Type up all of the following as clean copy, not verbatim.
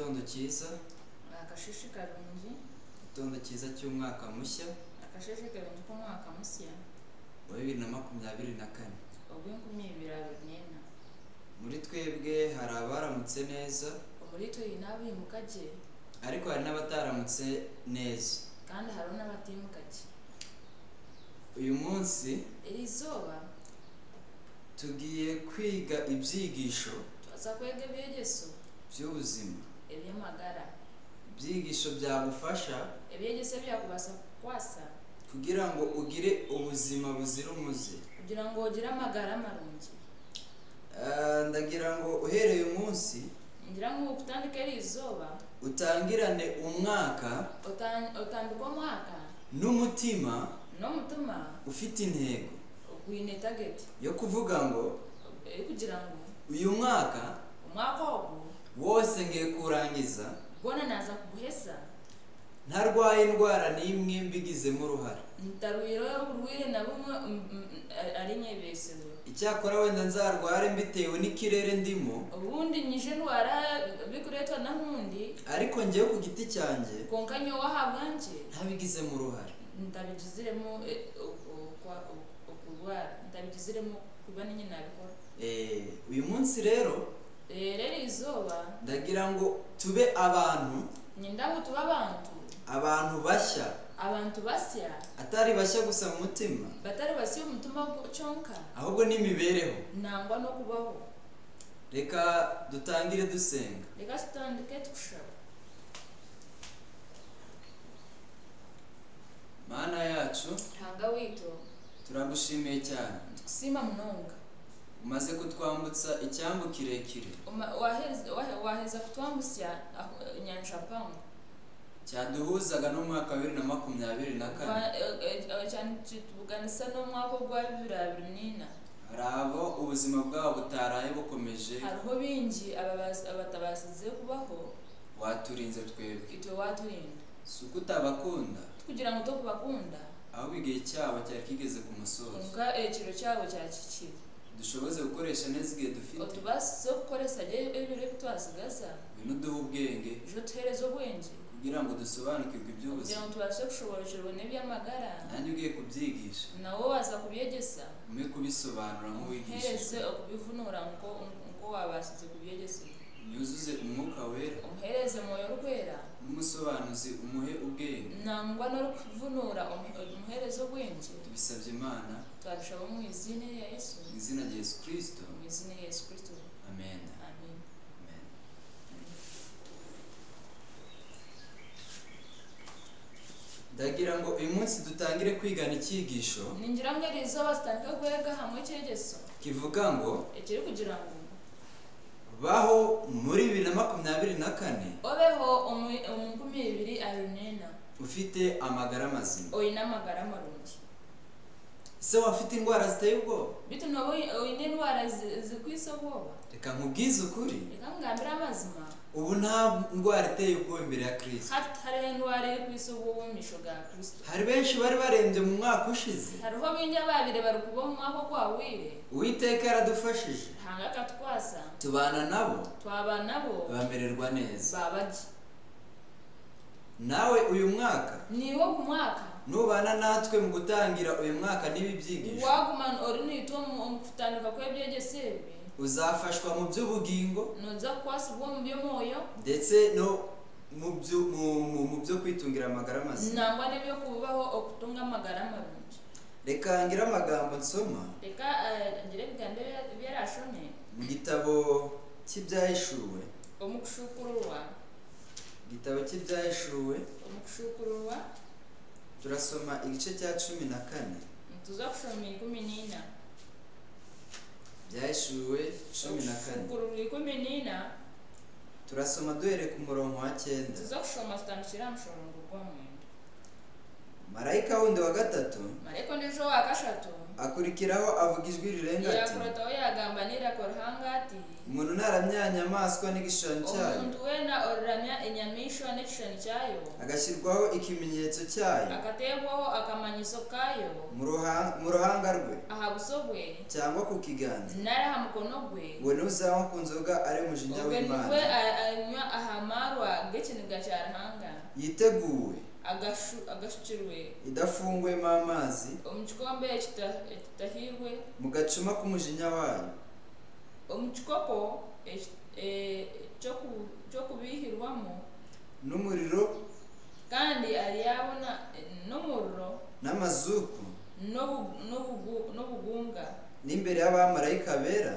Igitondo cyiza, akashishikarongi, igitondo cyiza cy'umwaka mushya akashishikarongi k'umwaka mushya wa 2024. obw'enkumibiri Muri twebwe hari abaramutse neza, muri twe n'abimukaje, ariko hari n'abataramutse neza, kandi hari n'abatimukaje. Uyu munsi iri zuba tugiye kwiga ibyigisho tuza kwega ibyegeso by'ubuzima, iby'amagara, ibyigisho byagufasha ibyegeso byakubasha kwasa kugira ngo ugire ubuzima buzira umuze, kugira ngo ugire amagara marungi. Ndagira ngo uhereye umunsi ngira ngo kutandika iri zuba utangirane umwaka utandika umwaka n'umutima ufite intego gwine target yo kuvuga ngo kugira ngo uyu mwaka wose ngiye kurangiza bona naza kuguhesa ntarwaye indwara n'imwe mbigizemo uruhare, ntarwiro urwire na bumwe ari nyebesero. Icyakora wenda nzarware mbitewe n'ikirere ndimo, ubundi nyije ndwara bikuretwa na hundi, ariko ngiye ku giti cyanjye konkanyo wahabwanje ntabigizemo uruhare, ntabigiziremo kurwara, ntabigiziremo kuba ninye nabikora. Uyu munsi rero izuba ndagira ngo tube abantu, nyindango tuba abantu bashya, abantu basya, atari bashya gusa mu mutima, batari basya umutima chonka, ahubwo n'imibereho nangwa no kubaho. Reka dutangire dusenga. Reka tutandike tushaba. Mana yacu, hanga wito, turagushimiye cyane, tukusima mnonga, umaze kutwambutsa icyambu kirekire, waheza kutwambusya nyanja pangu cyaduhuzaga n'umwaka 2024, cyane tubuganisa n'umwaka wa 2024. hari abo ubuzima bwabo butaraye bukomeje, hariho bingi abatabasize kubaho, waturinze twebwe, ito waturinda suko utabakunda kugira ngo tokubakunda, aho igihe cyabo cyari kigeze ku musozo, nka ekiro cyabo cyakikira, dushoboze gukoresha neza igihe dufite, otubase gukoresha ebire twasigaza, bino duha ubwenge, jo tuhereza ubwenge kugira ngo dusobanukirwe iby'ubuzima, kugira ngo tubashe gushoboreshwa n'iby'amagara, nanjye ugiye kubyigisha nawo waza kubyegesa, umwe kubisobanura nk'uwigishije, ukubivunura ngo wabasize kubyegesa, yuzuze umwuka wera, umuhereze moyo rwera, n'umusobanuzi umuhe ubwenge, nangwa no kuvunura umuhereze ubwenge. tubisabye Imana, twabishaba mu izina rya Yesu, mu izina rya Yesu Kristo, mu izina rya Yesu Kristo, amen. amen. Ndagira ngo uyu munsi dutangire kwigana icyigisho ningira ngo iri zuba zitandika kwega hamwe icyegeso kivuga ngo ikiri kugira ngo baho muri 2024 obeho umukumibiri arunena ufite amagara mazima, oyina amagara marungi. se wafite indwara ziteye ubwoba, bitu nabo oyine indwara zikwisa ubwoba, reka nkubwize ukuri, reka ngambira amazima, ubu nta ndwara iteye ubwoba imbere ya Kristo. hari indwara iri kwisa ubwoba mu misho ga Kristo. Hari benshi bari barembye mu mwaka ushize, hariho binjya babire bari kuba mu mwaka gwawire, Uwiteka yaradufashije, hanga katwasa, tubana nabo bamererwa neza. babaji nawe uyu mwaka niwo ku mwaka nubana natwe mu gutangira uyu mwaka n'ibi byigisho, wagumana ori nito mu kutandika kw'ebyegesebe, uzafashwa mu by'ubugingo, noza kwasibwa mu by'omoyo, ndetse no mu byo kwitungira amagara mazima, nangwa n'ebyo kubaho okutunga amagara marungi. reka ngira amagambo nsoma, reka ngire bigambo byarashone mu gitabo cy'ibyahishuwe, igitabo cy'ibyahishuwe turasoma igice cya 14, tuza kushoma 14, byahishuwe 14, turasoma duhere ku murongo wa 9, tuza kushoma tutandikira mushoro ngwa mwendo. Marayika wundi wa gatatu umusho wa kashatu akurikiraho avuga ijwi rirenga ati yakurataho yagambanira korhangati umuntu naramya inyamaswa n'igishushanyo cyayo umuntu wena oramya inyamishwa n'igishushanyo cyayo agashyirwaho ikimenyetso cyayo akategwaho akamanyiso kayo mu ruhanga rwe aha buso bwe cyangwa ku kiganza naraha mukono gwe ngo ntuzanywa ku nzoga ari umujinya w'Imana we anywa ahamarwa g'ikiniga cyarahanga yiteguwe agashukirwe idafungwemo amazi mu gikombe kitahirwe mu gacuma k'umujinya wayo mu gikopo cyo kubihirwamo n'umuriro kandi ari yabona n'umuriro n'amazuku n'ubugunga n'imbere y'abamarayika bera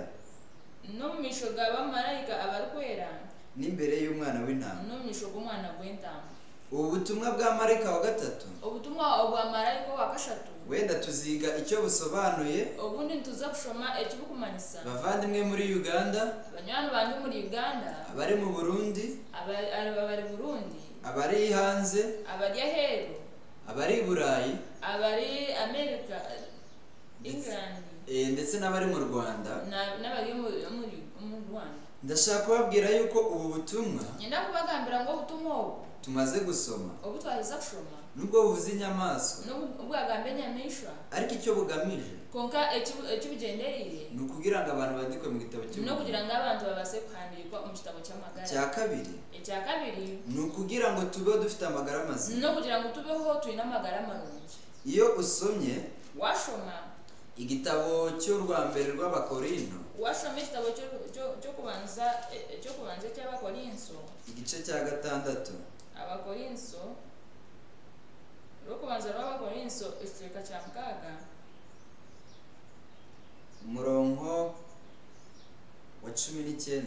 no mu misho g'abamarayika abarkwera n'imbere y'umwana w'intama no mu misho g'umwana w'intama. ubu butumwa bwa marayika wa gatatu ubutumwa bwa marayika wa kashatu wenda tuziga icyo busobanuye ubundi tuza kushoma ekibukumanisa bavandimwe muri Uganda abanywana banyu muri Uganda abari mu Burundi abari Burundi abari hanze abari aheru abari Burayi abari Amerika England ndetse n'abari mu Rwanda n'abari mu Rwanda. ndashaka kubabwira yuko ubu butumwa nyenda kubagambira ngo ubutumwa tumaze gusoma ubu twahiza kushoma nubwo buvuze inyamaswa nubwo agambe nyamishwa ariko icyo bugamije konka ekibugendereye ni ukugira ngo abantu bandikwe mu gitabo cy'Imana no kugira ngo abantu babase kuhandirwa mu gitabo cy'amagara. cya kabiri ni ukugira ngo tubeho dufite amagara mazima no kugira ngo tubeho tuyina amagara marungi. iyo usomye washoma igitabo cy'urwambere rw'Abakorinto washoma igitabo cyo kubanza cy'Abakorinto igice cya 6 Abakorinto Rokubanza rw'Abakorinto icyeka cya mkaga umurongo wa 19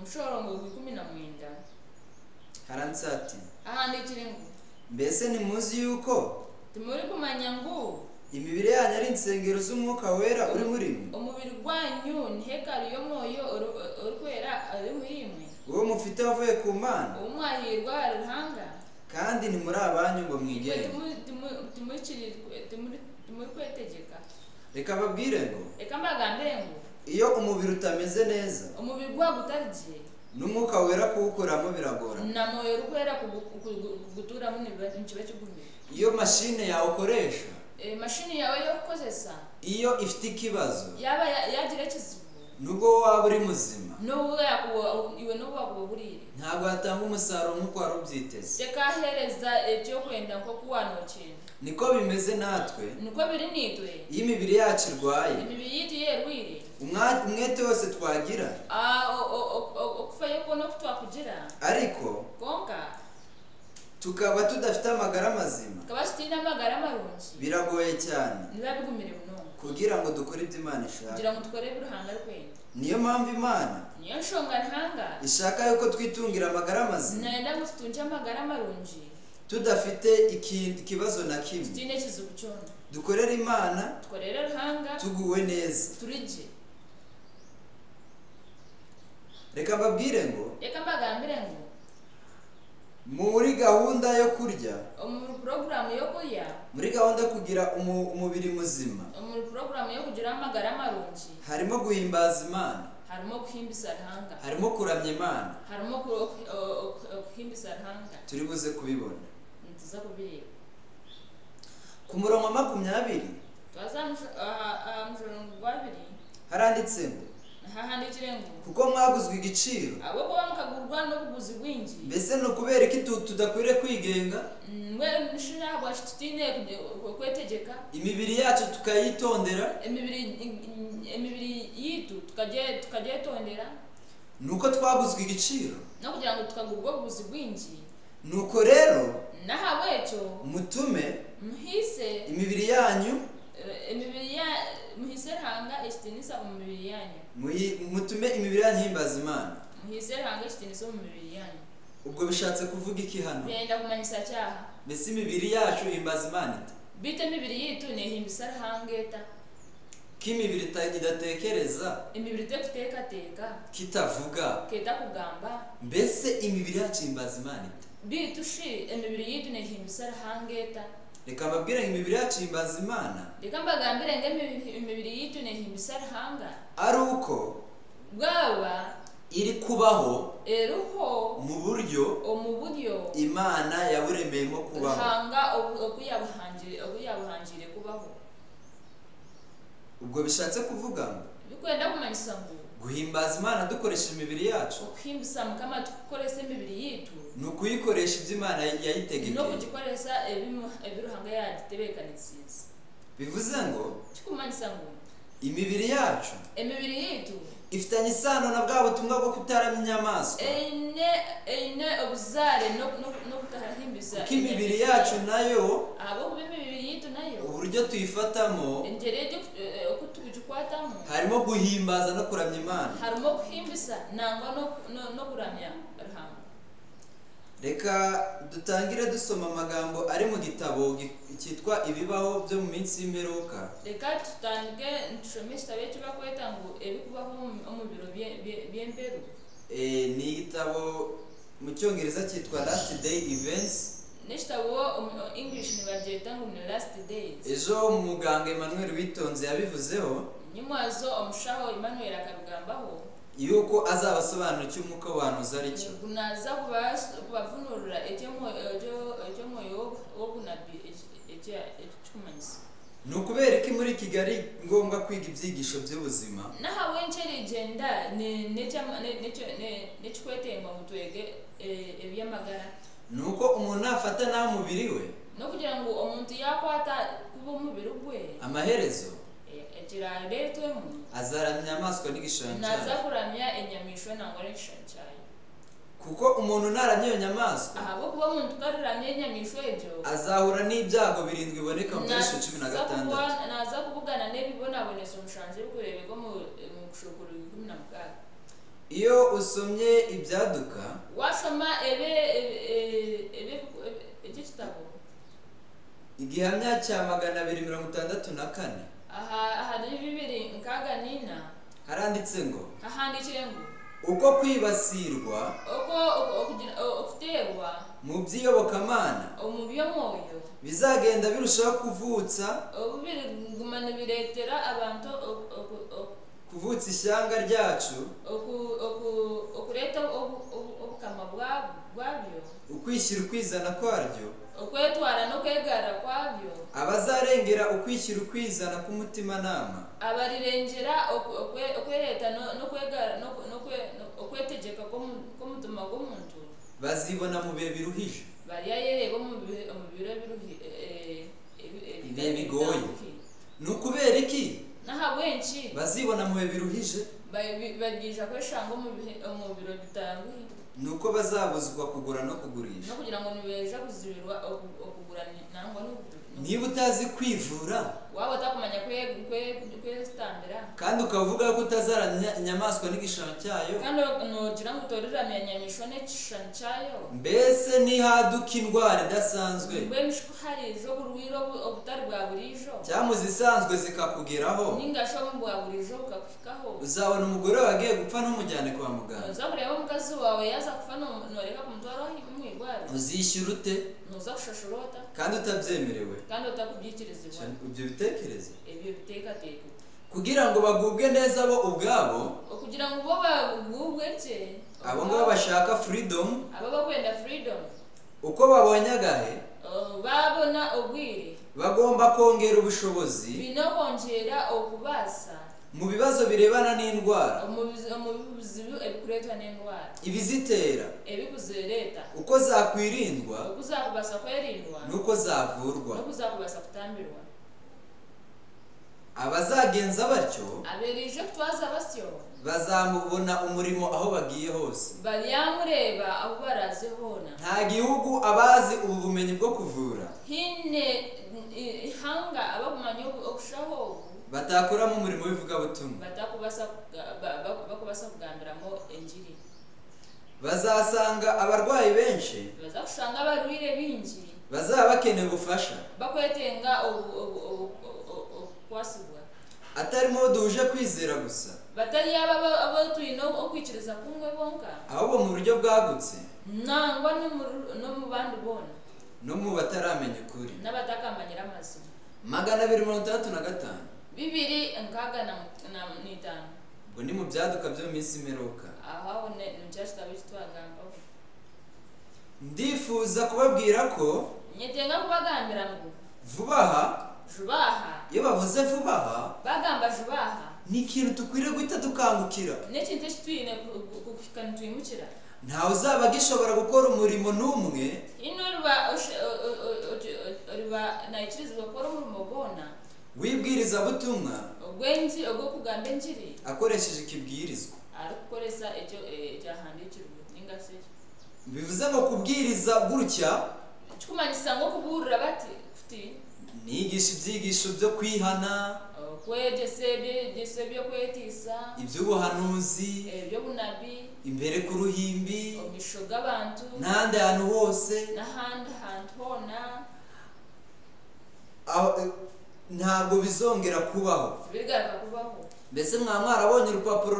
mushorongo wa 19 haranze ati ahandikire ngo mbese ntimuzi yuko tumuri kumanya ngo imibiri yanyu ari insengero z'umwuka wera uri muri mwe umubiri gwanyu ni hekalu y'Omwoyo urikwera ari muri mwe uwo mufite wavuye ku Mana umwahirwa ruhanga kandi ni muri abanyu ngo mwigenge tumuri kwetegeka. reka babwire ngo reka mbagambire ngo iyo umubiri utameze neza umubiri gwagutarije n'umwuka wera kuwukoramo biragora na moyo rukwera kuguturamo nikiba cy'ugumira. iyo mashine yawe ukoresha mashini yawe yo kukozesa iyo ifite ikibazo yaba yagira kizibu nubwo waba uri muzima iwe n'ubu wakuburire ntabwo hatanga umusaruro nk'uko wari ubyiteze tekahereza ibyo kwenda nko kuwanokera. niko bimeze natwe niko biri nitwe iyo imibiri yacu irwaye imibiri yitu yerwire umwete wose twagira okufayo kono kutwakugira ariko konka tukaba tudafite amagara mazima tukaba tutina amagara marungi biragoye cyane niba bigumire muno kugira ngo dukore ibyo Imana ishaka kugira ngo dukore uruhanga rwenda. niyo mpamvu Imana niyo nshonga ruhanga ishaka yuko twitungira amagara mazima naenda ngo tutunje amagara marungi tudafite ikibazo na kimwe tutine kizubu cyona dukorera Imana dukorera ruhanga tuguwe neza turije. reka mbabwire ngo reka mbagambire ngo muri gahunda yo kurya muri program yo kurya muri gahunda yo kugira umubiri muzima muri program yo kugira amagara marungi harimo guhimbaza Imana harimo kuhimbisa ruhanga harimo kuramya Imana harimo kuhimbisa ruhanga turi buze kubibona ntuza kubireba ku murongo wa 20 murongo wa 2 haranditse ngo hahandikire ngo kuko mwaguzwe igiciro abo kuba mukagurwa n'ubuguzi bwinji mbese no kubera iki tudakwiriye kwigenga mwe nshina bwashitine kwetegeka imibiri yacu tukayitondera imibiri yitu tukajetondera nuko twaguzwe igiciro no kugira ngo tukagurwa ubuguzi bwinji. nuko rero nahabwecho mutume muhise imibiri yanyu muhise hanga istinisa mu mibiri yanyu mutume imibiri yanyu himbaza Imana muhise hanga istinisa mu mibiri yanyu. ubwo bishatse kuvuga iki hano benda kumanyisa cyaha mbese imibiri yacu himbaza Imana ite bite imibiri yitu ne himbisa hangeta kimibiri idatekereza imibiri tekuteka kitavuga keta kugamba mbese imibiri yacu himbaza Imana ite bitushi imibiri yitu ne himbisa hangeta reka mbabwire ngo imibiri yacu ihimbaza Imana reka mbagambire ngo imibiri yitu nehimbisa ruhanga ari uko bwaba iri kubaho eruho mu buryo Imana yaburemeyemo kubaho ruhanga okuyabuhangire kubaho. ubwo bishatse kuvuga ngo bikwenda kumanyisa ngo guhimbaza Imana dukoresha imibiri yacu okuhimbisa Mukama tukoresha imibiri yitu ni ukuyikoresha ibyo Imana yayitegekeye no kugikoresha ebiruhanga yagitebekanisiza. bivuze ngo kikumanyisa ngo imibiri yacu emibiri yitu ifitanye isano na bwa butumwa bwo kutaramya inyamaswa eine obuzare no kutahimbisa kuko imibiri yacu nayo abo kuba imibiri yitu nayo uburyo tuyifatamo engereje okutugikwatamo harimo guhimbaza no kuramya Imana, harimo kuhimbisa nangwa no kuramya ruhanga. reka dutangire dusoma amagambo ari mu gitabo cyitwa ibibaho byo mu minsi y'imperuka. reka tutangire nshome igitabo kibakweta ngo ebikubaho mu biro by'emperu. Ni igitabo mu cyongereza cyitwa last day events, n'igitabo English nibagyeta ngo ni last days. ejo umuganga Emmanuel Witonze yabivuzeho nyumwazo omushaho Emmanuel akarugambaho yuko azabasobanura icyo umwuka w'abantu ari cyo. kunaza kubavunurira ecyomoyo wobunabi ekikumanyisa. ni ukubera ko muri Kigali ngombwa kwiga ibyigisho by'ubuzima nahawe ncherigenda n'ekikwetenga ngo twege eby'amagara. ni uko umuntu nafata nawe umubiri we no kugira ngo omuntu yakwata kuba umubiri gwe amaherezo ekiraretwemu azaramya inyamaswa n'igishushanyo cyayo, naza kuramya enyamishwa nangwa n'igishushanyo cyayo. kuko umuntu naramya iyo nyamaswa ahubwo kuba omuntu karuramya enyamishwa ebyo azahura n'ibyago 7 biboneka mu Byahishuwe 16. naza kuvugana n'ebibonaboneso omushanje bikurebeka mu kushukuru 16. iyo usomye ibyaduka washoma ekitabo igihamya cya 264 aha ni 264 haranditse ngo hahandikire ngo uko kwibasirwa okuterwa mu by'iyobokamana mu by'omwoyo bizagenda birushaho kuvutsa obubirigumana biretera abantu kuvutsa ishyanga ryacu, okureta obukama bwabyo, ukwishyira ukwizana kwaryo, okwetwara no kwegara kwabyo, abazarengera ukwishyira ukwizana k'umutimanama, abarirengera okwereta no kwegara okwetegeka k'umutima gw'omuntu, bazibona mu bihe biruhije, bariya yereba mu biro bigoye. Ni ukubera iki naha bwenshi bazibona mu bihe biruhije? bagisha kweshanga mu biro bitanguye, nuko bazabuzwa kugura no kugurisha, no kugira ngo nibeje kuzibirwa okugura nangwa no. Niba utazi kwivura, waba utakumanya kwestambira, kandi ukavuga ko utazaramya inyamaswa n'igishushanyo cyayo, kandi nogira ngo utoriramya inyamishwa n'igishushanyo cyayo, mbese nihaduka indwara idasanzwe, mbemishwe hari ejo burwiro obutari bwa burijo, cyangwa zisanzwe zikakugeraho, ningasho bwa burijo bukakwikaho, uzabona umugore wagiye gupfa ntumujyane kwa muganga, uzakureba umukazi wawe yaza gupfa noreka kumutwara mwigwara, uzishyura ute? Nuzakushashurota kandi utabyemerewe, kandi utakubyikirizwa. Ibyo bitekerezo, ibyo bitekateka, kugira ngo bagubwe neza bo ubwabo, kugira ngo bo bagubwe cye, abo ngabo bashaka freedom, abo bakwenda freedom, uko babonye agahe, babona ubwire, bagomba kongera ubushobozi, binokongera okubasa mu bibazo birebana n'indwara, mu bizibu ebikuretwa n'indwara, ibizitera, ebikuzereta, uko zakwirindwa, uko zakubasa kwerindwa, nuko zavurwa, nuko zakubasa kutambirwa. Abazagenza batyo, aberije kutwaza basyo, bazamubona umurimo aho bagiye hose, baryamureba aho baraze hona. Nta gihugu abazi ubu bumenyi bwo kuvura hine ihanga abakumanya okushaho batakoramo umurimo w'ivugabutumwa, bakubasa kugambiramo enjiri. Bazasanga abarwayi benshi, bazakushanga abarwire bingi, bazaba bakeneye ubufasha, bakwetenga kwasibwa, atarimo duhuje kwizera gusa, batari abo tuyino okwikiriza kumwe bonka, ahubwo mu buryo bwagutse, nangwa no mu bandi bona. no mu bataramenya ukuri n'abatakamanyira amazima. 265 265 ubwo ni mu byaduka byo mu minsi imperuka. aho ne ncyashitabe kitwagamba ndifuza kubabwira ko nyetenga kubagambira ngo vuba aha iyo bavuze vuba aha bagamba jubaha ni ikintu tukwiriye guhita dukangukira. n'ekintu ekitwine kukikana twimukira. ntawe uzaba gishobora gukora umurimo n'umwe ino riba nayikirizwa gukora umurimo gona w'ibwirizabutumwa ogwo kugamba enjiri akoresheje ikibwirizwa ari gukoresa icyo cyahandikirwa n'ingase. bivuze ngo kubwiriza gutya kikumanyisa ngo kuburira bati futi nigisha ibyigisho byo kwihana, kwegese byo kwetisa, iby'ubuhanuzi, byo bunabi, imbere ku ruhimbi, omishoga abantu n'ahandi hantu hose, n'ahandi hantu hona ntabwo bizongera kubaho. bigaruka kubaho. Mbese mwarabonye urupapuro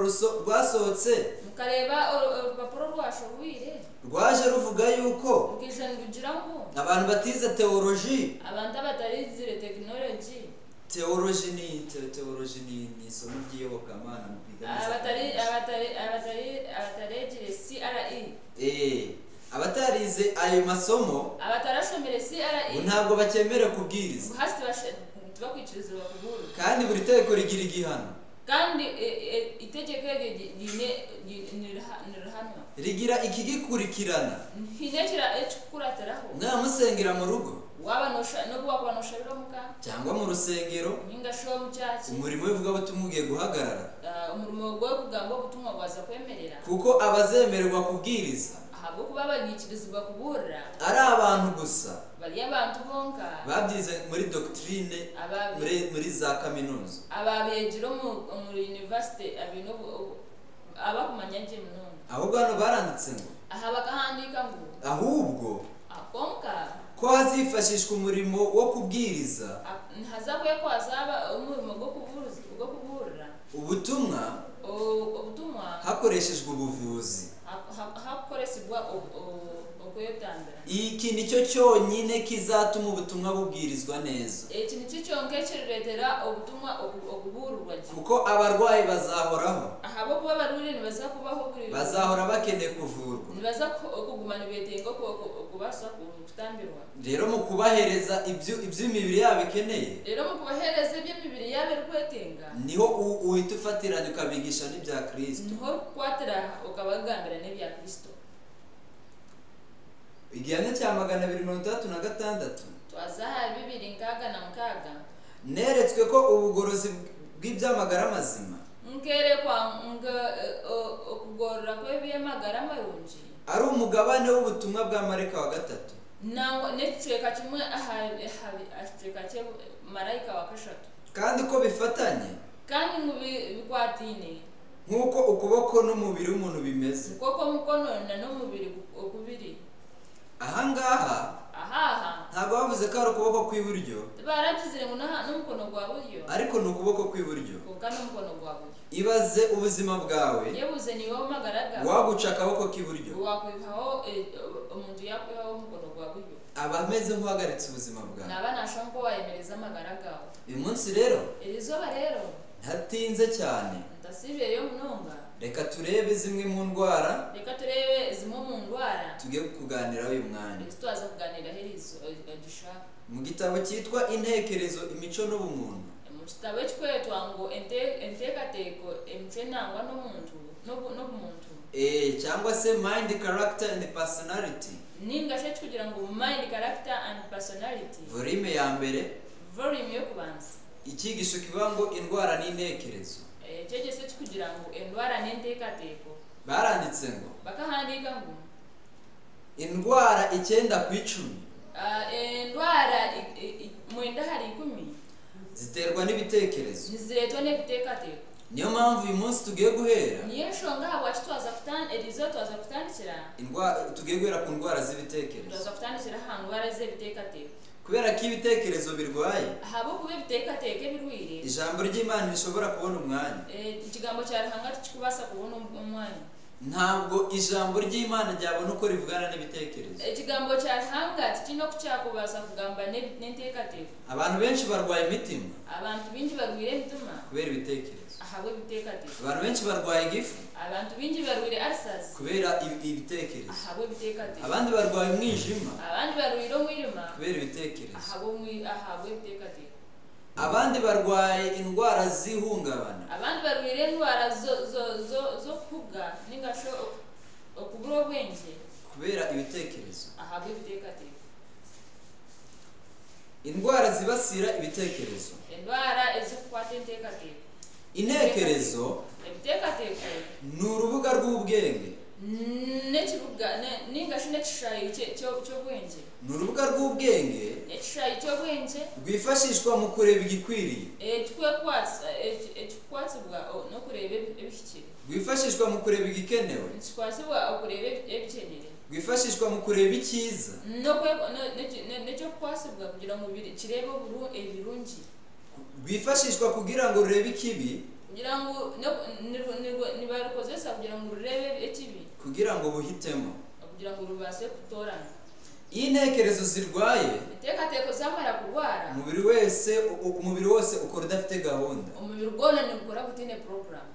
rwasohotse mukareba urupapuro rwashobuye rwaje ruvuga yuko abantu batize teoloji, abantu batarize tekinoloji. teoloji ni isomo ry'iyobokamana mu kwiga neza. abatarigire CRE, abatarize ayo masomo, abatarashomere CRE ntabwo bakemere kubwiriza, bakwikiriza bakubura. kandi buri tegeko rigira igihano, kandi itegeko nirahanwa rigira ikigikurikirana. hinekira ekukurateraho mwamusengera mu rugo cyangwa mu rusengero, umurimo w'ivugabutumwa ugiye guhagarara, umurimo wo kugamba ubutumwa bwaza kwemerera, kuko abazemererwa kubwiriza ahabwo kuba bagikirizwa kubura ari abantu gusa bari abantu bonka babyize muri doctrine, muri za kaminuza, ababegiro mu university abino abakumanyaje muno. ahubwo hano baranditse ngo bakahandika ngo ahubwo akonka ko hazifashishwa umurimo wo kubwiriza, hazakwiye ko hazaba umurimo wo kuburira ubutumwa hakoreshejwe ubuvuzi. hakoreshwa okuyotambira. iki nicyo cyonyine kizatuma ubutumwa bubwirizwa neza, iki nicyo cyonke kiretera ubutumwa okubururwa, kuko abarwayi bazahoraho, ahabo kuba baruri nibaza kubaho buri bazahora bakeneye kuvurwa, nibaza kugumana ibidengo kubasha kutambirwa. rero mu kubahereza iby'imibiri yabo ikeneye, iby'imibiri yabo rwetenga, niho uhita ufatiranya ukabigisha n'ibya Kristo, niho kwatira ukabagambira n'ibya Kristo. igihano cya 236 twazaha 266 neretswe ko ubugorozi bw'iby'amagara mazima nkerekwa okugorora kw'eby'amagara marungi ari umugabane w'ubutumwa bwa marayika wa gatatu, nango n'ekicweka kimwe ekicweka cye marayika wa kashatu, kandi ko bifatanye, kandi ngo bikwatine nk'uko ukuboko n'umubiri w'umuntu bimeze, ukuboko mukono n'umubiri ukubiri. ahangaha ntabwo bavuze ko ari ukuboko kw'iburyo, baragizire ngo n'umukono gwa buryo, ariko ni ukuboko kw'iburyo. kandi umukono gwa buryo. ibaze ubuzima bwawe yebuze ni wowe magaraga waguca akaboko k'iburyo, wakwihaho umuntu yakwihaho umukono gwa buryo, aba ameze nk'uhagaritse ubuzima bwawe, naba nashaka ko wayemereza amagaraga. uyu munsi rero irizoba rero ntatinze cyane, ndasibiye yo munonga, reka turebe zimwe mu ndwara, tugiye kuganiraho uyu mwanya. twaza kuganira herizo gishaka mu gitabo cyitwa intekerezo, imico n'ubumuntu, mu kitabo cyitwa ngo entekateko imico nangwa n'umuntu, cyangwa se mind, character and personality, ningashe kugira ngo mind, character and personality, volume ya mbere, volume yo kubanza. icyigisho kivuga ngo indwara n'intekerezo, cyegese kugira ngo indwara n'entekateko, baranditse ngo bakahandika ngo indwara 9 ku 10, indwara 9 ziterwa n'ibitekerezo, niziretwa n'ebitekateko. niyo mpamvu uyu munsi tugiye guhera niyo shonga hawacu twaza kutandikira tugiye guhera ku ndwara z'ibitekerezo, twaza kutandikira ndwara z'ebitekateko, kubera ko ibitekerezo birwaye, ahabo kuba ibitekateko birwire, ijambo ry'Imana rishobora kubona umwanya, ikigambo cya Ruhanga kikubasa kubona umwanya. ntabwo ijambo ry'Imana ryabona uko rivugana n'ibitekerezo. Ikigambo cya hanga kino kucyakubasa kugamba n'intekateko. Abantu benshi barwaye imitima. Abantu binji barwire imitima kubera ibitekerezo. ahabwe ibitekateko. Abantu benshi barwaye igifu. Abantu binji barwire ulcers kubera ibitekerezo. ahabwe ibitekateko. Abandi barwaye umwijima. Abandi barwire umwijima kubera ibitekerezo. ahabwe ibitekateko. Abandi barwaye indwara z'ihungabana. Abandi barwire indwara zo kuga n'ingasho okubura ubwenge kubera ibitekerezo. ahabwe ibitekateko. Indwara zibasira ibitekerezo. Indwara ezikwata intekateko. Intekerezo ibitekateko ni urubuga rw'ubwenge. Nekibuga n'ingasho n'ekishayi cy'obwenge. Ni urubuga rw'ubwenge Ekishayi cy'obwenge rwifashishwa mu kureba igikwiriye. Ekikwasibwa no kureba ebihikire. Rwifashishwa mu kureba igikenewe. Ekikwasibwa okureba ebikenere. Rwifashishwa mu kureba icyiza. N'ekyo kukwasibwa kugira ngo kirebe ebirungi. Rwifashishwa kugira ngo rurebe ikibi. Kugira ngo nibarukozesa kugira ngo rurebe ekibi. Kugira ngo buhitemo. Kugira ngo rubase kutorana. Iyo intekerezo zirwaye, itekateko zamara kurwara, umubiri wose ukora udafite gahunda. Umubiri ugona ni gukora gutine program.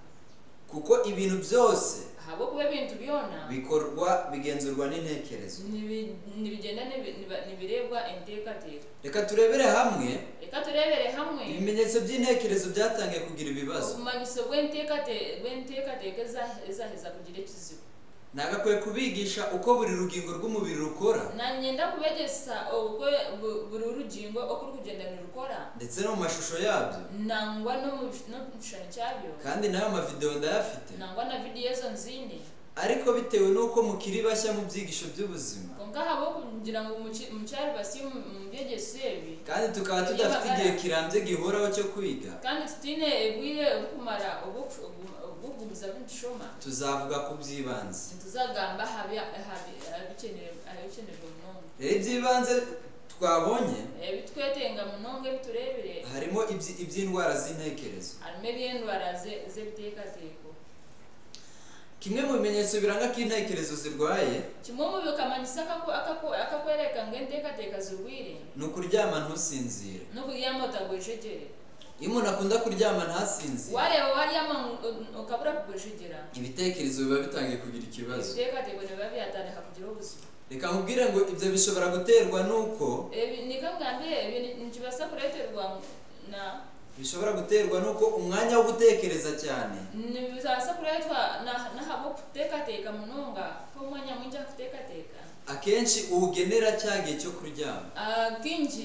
Kuko ibintu byose habo kuba ibintu byona bikorwa bigenzurwa n'intekerezo. Nibigenda nibirebwa intekateko. Reka turebere hamwe ibimenyetso by'intekerezo byatangiye kugira ibibazo. Ubumanyiso bw'intekateko ezaheza kugira ikizibu. Nagakwiye kubigisha uko buri rugingo rw'umubiri rukora. Nanyenda kubegesa uko buri rugingo uko rugenda rukora. Ndetse no mu mashusho yabyo. Nangwa no mu gishushanyo cyabyo. Kandi nayo mavideo ndayafite. Nangwa na video zo nzini. Ariko bitewe nuko mukiri bashya mu byigisho by'ubuzima. Konka habo kugira ngo mu cyari basi mu byegesebi. Kandi tukaba tudafite igihe kirambye gihoraho cyo kwiga. Kandi tutine ebwire kumara ubugumiza b'inshoma. Tuzavuga ku byibanze. Tuzagamba abikeneye munongo. Rero ibyibanze twabonye bitwetenga munongo biturebere. Harimo iby'indwara z'intekerezo. Harimo iby'indwara z'ebitekateko. Kimwe mu bimenyetso biranga ko intekerezo zirwaye, kimwe mu bikamanyisa akakwereka ngo intekateka zirwire, ni ukuryama ntusinzire. No kuryama utagwejegere. Iyo umuntu akunda kuryama ntasinzire, wareba waryama ukabura kugwejegera, ibitekerezo biba bitangiye kugira ikibazo. Ibitekateko biba byatandika kugira ubuzima. Reka nkubwire ngo ibyo bishobora guterwa nuko nikibasa kureterwa na bishobora guterwa nuko umwanya wo gutekereza cyane nibizasa kuretwa na habo kutekateka munonga ko umwanya mwinshi kutekateka akenshi ugenera cyagiye cyo kuryama. Kinji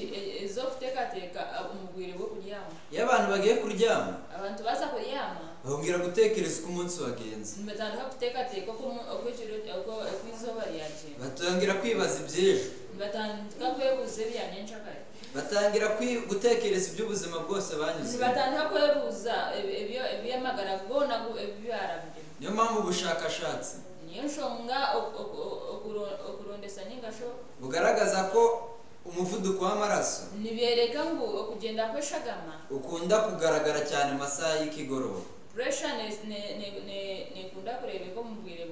zo kutekateka umugwire bwo kuryama. Iyo abantu bagiye kuryama, abantu baza kuryama bahungira gutekereza uko umunsi wagenze. Nibatandika kutekateka ko kwizoba ryaje. Batangira kwibaza iby'ejo. Nibatandika kwebuza byanyenshakaye. Batangira gutekereza iby'ubuzima bwose banyuze. Nibatandika kwebuza iby'amagara gona ibyarabye. Niyo mpamvu ubushakashatsi nshonga okurondesa ningasho bugaragaza ko umuvuduko w'amaraso nibereka ngo kugenda kweshagama ukunda kugaragara cyane masaha y'ikigoroba. Pressure ne kunda kurebeka mu bwire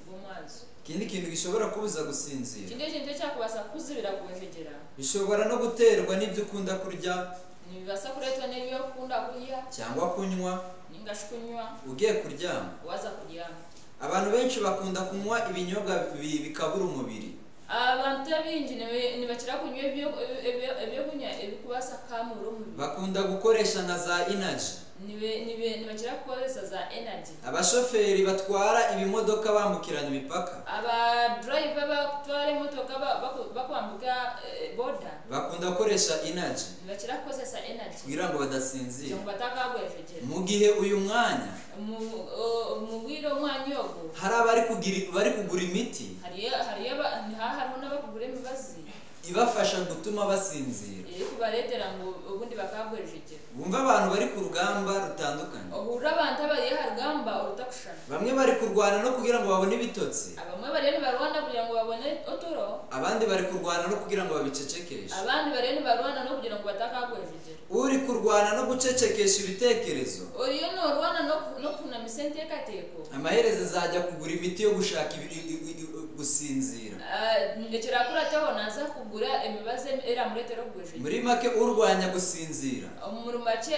bw'umwazo. Ikindi kintu gishobora kubuza gusinzira, ikindi kintu cyakubasa kuzibira kuwejegera, bishobora no guterwa n'ibyo ukunda kurya, nibasa kuretwa n'ibyo ukunda kurya cyangwa kunywa ningashukunywa ugiye kuryama. waza kuryama. Abantu benshi bakunda kunywa ibinyobwa bikabura umubiri. Abantu binji nibakira kunywa ibyo kunywa ibikubasa kamuro umubiri. Bakunda gukoresha na za energy. Nibakira kukoresha za energy. Abashoferi batwara ibimodoka bambukiranya imipaka, aba driver batwara imodoka bakwambuka border, bakunda gukoresha energy. Nibakira kukoresha energy kugira ngo badasinzira. Cyangwa batakagwejegera. Mu gihe uyu mwanya umubwiro umwanya ogo hari bari kugura imiti, hariho n'abakugura imibazi ibafasha gutuma basinzira. Kubaretera ngo ubundi bakagwejegera. Bumva abantu bari ku rugamba rutandukanye. Uhura abantu bari harugamba urutakushana. Bamwe bari kurwana no kugira ngo babone ibitotsi. Abamwe bari barwana kugira ngo babone oturo. Abandi bari kurwana no kugira ngo babicecekeshe. Abandi bari barwana no kugira ngo batakagwejegera. Uri kurwana no gucecekesha ibitekerezo, uriyo no rwana no kunamisa sente kateko amaherezo azajya kugura imiti yo gushaka gusinzira. ndekera kuri ateho naza kugura imibaze era muretero gweje. Muri make urwanya gusinzira Muri make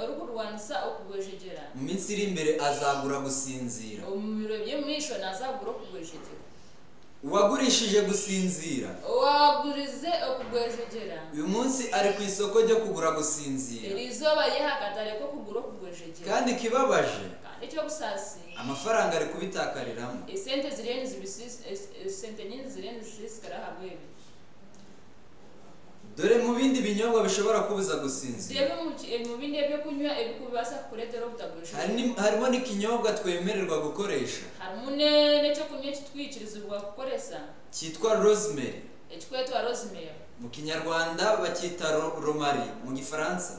orukurwanisa okugwejegera. mu minsi iri imbere azagura gusinzira. Umubiro by'umwisho nazagura okugwejegera. Uwagurishije gusinzira Wagurize okugwejegera. uyu munsi ari ku isoko ryo kugura gusinzira. Irizoba yehagatare ko kugura okugwejegera. Kandi kibabaje Icyo busasi amafaranga ari kubitakariramo. Sente zireni sente nyinshi zireni zisikara habwebi. Dore mu bindi binyobwa bishobora kubuza gusinzira Mu bindi byo kunywa ebikubasa kuretera ubutagurishije. harimo n'ikinyobwa twemererwa gukoresha Harimo n'icyo kunywa kitwikirizwa gukoresha cyitwa rosemary. Ekikwetwa rosemary. Mu kinyarwanda bacyita romari, mu gifaransa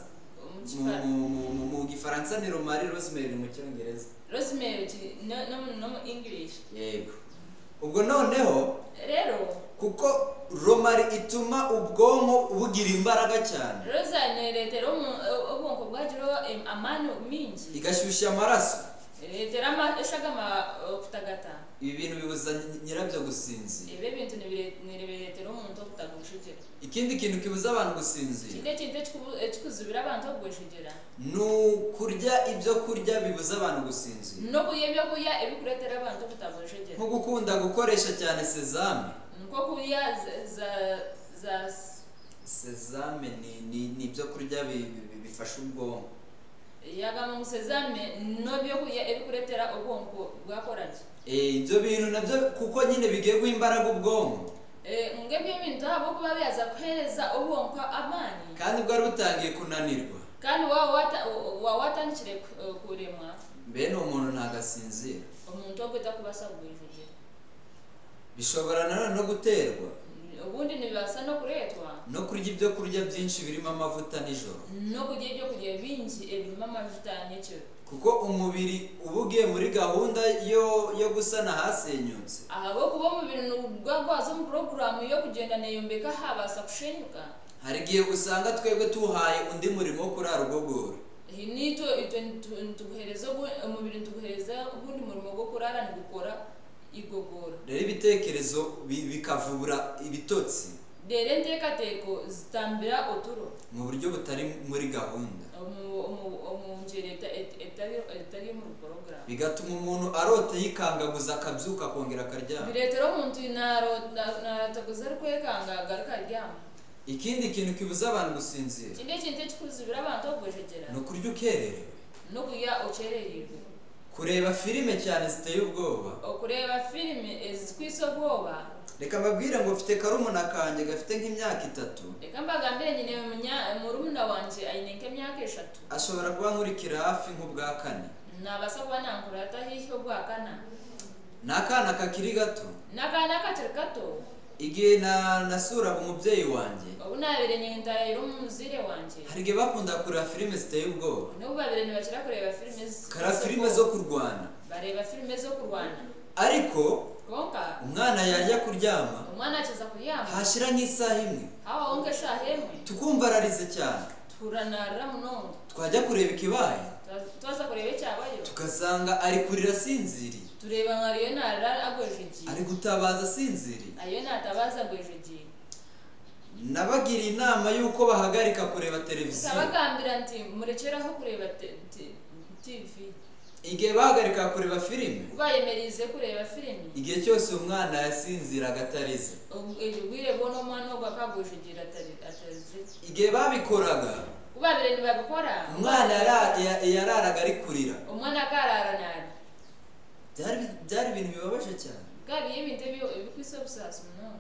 mu gifaransa ni romari, rosemary mu cyongereza Rosemary no mu English. Yego. Ubwo noneho Rero kuko romari ituma ubwonko bugira imbaraga cyane, Rosemary retera ubwonko bwagiro amani mingi, igashyushya amaraso, retera eshagama kutagata. Ibi bintu bibuza nyirabyo gusinzira. Ibi bintu nibiretera umuntu kutagurishije. Ikindi kintu kibuza abantu gusinzira Kinde ekikuzibira abantu okugweshegera. Kurya ibyo kurya bibuza abantu gusinzira. No kuye byo kuya ebikuretera abantu kutagweshegera. Nko gukunda gukoresha cyane sezame. Nko kuya za Sezame ni ibyo kurya bifasha ubwonko. Yagama musezame no byo kuya ebikuretera ubwonko bwakoraje. Ibyo bintu nabyo kuko nyine bigiye guha imbaraga ubwonko. Ngebyo bintu abo kuba byaza kuhereza ubwonko amani. Kandi bwari butangiye kunanirwa. Kandi watandikire kuremwa. Bene umuntu ntagasinzira. Umuntu ogwita kubasa kugwejegera. Bishobora nanone no guterwa. Ubundi nibasa no kuretwa. No kurya ibyo kurya byinshi birimo amavuta nijoro. No kurya ibyo kurya bingi ebirimo amavuta n'icyo. Kuko umubiri ubugiye muri gahunda yo gusana hasenyutse. Ahabo kuba umubiri n'ubwazo mu program yo kugenda neyombeka habasa kushenyuka. Hari gihe usanga twebwe tuhaye undi murimo wo kurara ubwogoro. Hinito tuguhereza umubiri tuguhereza ubundi murimo wo kurara ni gukora igogora. Rero ibitekerezo bikavubura ibitotsi. Dere ntekateko zitambira oturo mu buryo butari muri gahunda. etari mu program. Bigatuma umuntu arota yikangaguza akabyuka kongera akaryama. Biretero umuntu narataguza ari kwekanga akaryama. Ikindi kintu kibuza abantu gusinzira. Kinde kintu kikuzibira abantu ogwejegera. No kurya ukererewe. No kuya okererirwe. Kureba filime cyane ziteye ubwoba. Kureba filime ezikwisobwoba. Reka mbabwire ngo mfite karumuna kanjye gafite nk'imyaka 3. Reka mbagambire nyine murumuna wanje ayine nk'imyaka 3. Ashobora kuba nkurikira hafi nk'ubwa 4. Nabasa kuba nankurata hiho bwa 4. Nakana kakiri gato. Nakana kakiri gato. Igihe nasura umubyeyi wanjye. Ubu nabere nyinda yero muzire wanje. Hari gihe bakunda kureba filime ziteye ubwoba. N'ubu babere ntibakira kureba filime zo kurwana. Bareba filime zo kurwana. Ariko konka umwana yajya kuryama. Umwana akiza kuryama. Hashira nk'isaha imwe. Hawa onke shahemwe. Tukumva ararize cyane. Turanara muno. Twajya kureba ikibaye. Twaza kureba icyabayo. Tugasanga ari kurira sinziri. Tureba nkariyo narara agwejeje. Ari gutabaza sinziri. Ayo natabaza agwejeje. Nabagira inama yuko bahagarika kureba televiziyo. Sabagambira nti murekeraho kureba TV. Igihe bahagarika kureba filime. Bayemerize kureba filime. Igihe cyose umwana yasinzira agatarize. Ubwire bono mwana gwakagwejeje atarize. Igihe babikoraga. Ubabire ntibabikora. Umwana yararaga ari kurira. Umwana akarara nari. Byari ibintu bibabaje cyane. Gabi ibintu bikwisobusasa no.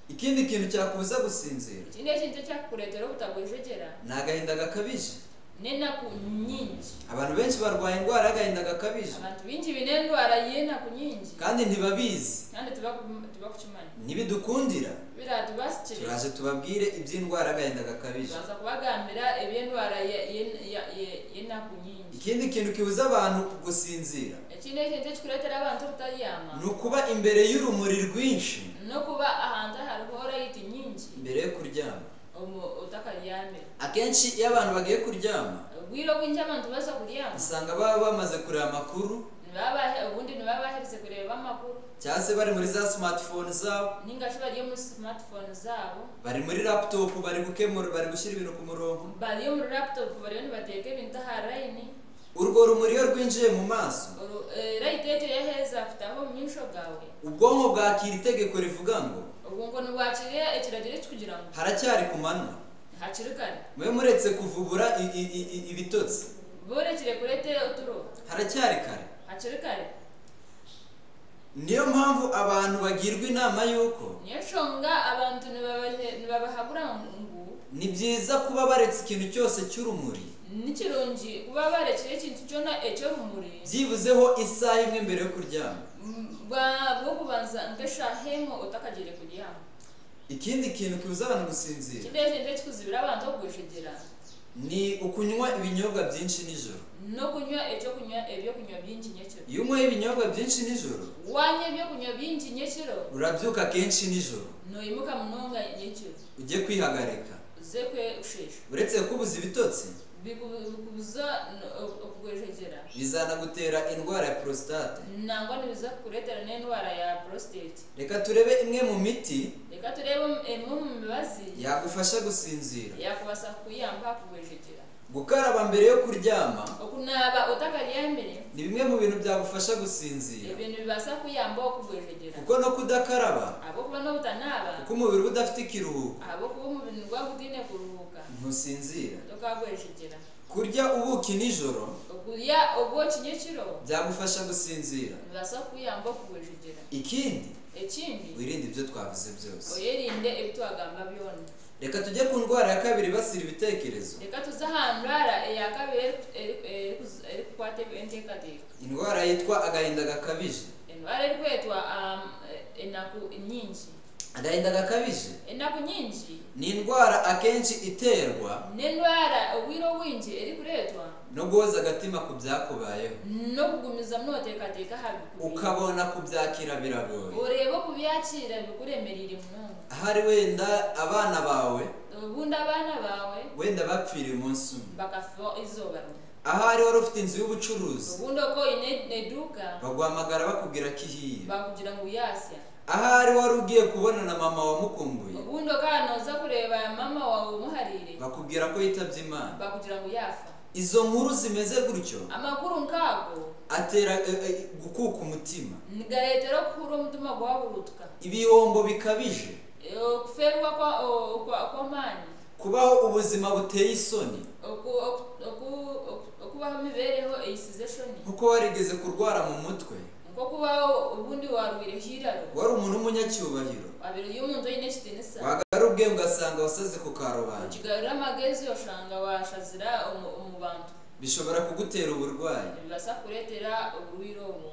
Ikindi kintu cyakubuza gusinzira. Ikindi kintu cyakuretera ubutagwejegera. Nagahinda gakabije. Nena ku nyingi. Abantu benshi barwaye indwara y'agahinda gakabije. Abantu bingi binendwara yena ku nyingi. Kandi ntibabizi. Kandi tubakuchimanya. Nibidukundira. Bira tubasitire. Turaje tubabwire iby'indwara y'agahinda gakabije. Baza kubagambira iby'indwara yena ku nyingi. Ikindi kintu kibuza abantu gusinzira. Ikindi kintu kikuretera abantu kutaryama. Nukuba imbere y'urumuri rwinshi. No kuba ahantu harihora yiti nyingi. Mbere yo kuryama. Utaka utakaryame. Akenshi iyo abantu bagiye kuryama Bwiro bwinshi abantu baza kuryama usanga baba bamaze kureba amakuru, ubundi ntibabahereze kureba amakuru, cyangwa se bari muri za smartphone zabo, ningashi bariyo muri smartphone zabo, bari muri laptop, bari gukemura, bari gushyira ibintu ku murongo, bariyo muri laptop, bariyo nibateka ibintu harayini. Urwo rumuri iyo rwinjiye mu maso rayiteto yaheza afite aho myinshi bwawe, ubwonko bwakira itegeko rivuga ngo ubwo ntibwakiriye ikiragire kugira ngo haracyari ku manywa, hakirikane mwe muretse kuvubura ibitotsi, borekire kurete uturo haracyari kare, hakirikane. Niyo mpamvu abantu bagirwa inama yuko niyo shonga abantu nibabahagura ngo ni byiza kuba baretse ikintu cyose cy'urumuri, nikirungi kuba barekire ikintu cyona ecyo rumuri byibuzeho isaha imwe mbere yo kuryama, bwo kubanza ngashahemo utakagire kuryama. Ikindi kintu kibuza abantu gusinzira kideze ndetse kuzibira abantu ogweshegera ni ukunywa ibinyobwa byinshi nijoro, no kunywa ebyo kunywa byinshi nyekiro. Iyo unyweye ibinyobwa byinshi nijoro wanye ebyo kunywa byinshi nyekiro, urabyuka kenshi nijoro, noyimuka munonga nyekiro, ujye kwihagarika, uzekwe ushesha, uretse kubuza ibitotsi bikubuza okugweshegera, bizanagutera indwara ya prostate, nangwa nibiza kuretera n'indwara ya prostate. Reka turebe imwe mu miti reka turebe imwe mu mibazi yagufasha gusinzira. yakubasa kuyamba kugweshegera. Gukaraba mbere yo kuryama okunaba utakaryamire ni bimwe mu bintu byagufasha gusinzira, ibintu bibasa kuyamba okugweshegera, kuko no kudakaraba, abo kuba no butanaba, kuko umubiri uba udafite ikiruhuko, abo kuba umubiri gwagutine kuruhuka, ntusinzira. tukagweshegera. Kurya ubuki nijoro okulya obwoki nyekiro byagufasha gusinzira. bibasa kuyamba okugweshegera. Ikindi, ekindi wirinde ibyo twavuze byose. oyerinde ebitwagamba byona. Reka tujye ku ndwara ya kabiri, basira ibitekerezo. reka tuze ahandwara eyakabiri eri kukwata enteekateeka. Indwara yitwa agahinda gakabije. endwara eri kwetwa enaku nyingi. Agahinda gakabije enaku nyingi ni indwara akenshi iterwa n'endwara obwire obwingi eri kuretwa no guhoza agatima ku byakubayeho, no kugumiza munoteekateeka habikubiri, ukabona kubyakira biragoye. urebe kubyakira bikuremerire munonga. Ahari wenda abana bawe ubundi abaana bawe wenda bapfiriye umunsi umwe, bakafa izooba rimwe. ahari wari ufite inzu y'ubucuruzi ubundi uko ine eduuka baguhamagara bakubwira ko ihiye, bakugira ngo uyasya. ahari wari ugiye kubona na mama wamukumbuye ubundi ukanoza kureba mama wawe umuharire bakubwira ko yitabye Imana, bakugira ngo yafa. izo nkuru zimeze gutyo amakuru nkago atera gukuka umutima, nigaretera kuro umutima gwahurutuka, ibihombo bikabije, kuferwa kwa mani, kubaho ubuzima buteye isoni, okubaho imibereho eyisize shoni, nkuko warigeze kurwara mu mutwe, nko kubaho ubundi warwire hiraro, wari umuntu w'umunyacyubahiro, abiri y'umuntu yine kitinisa, wagara ubwe ugasanga wasaze ku karubanda, ukigarura amagezi yoshanga washazira mu bantu, bishobora kugutera uburwayi. bibasa kuretera uburuirobo.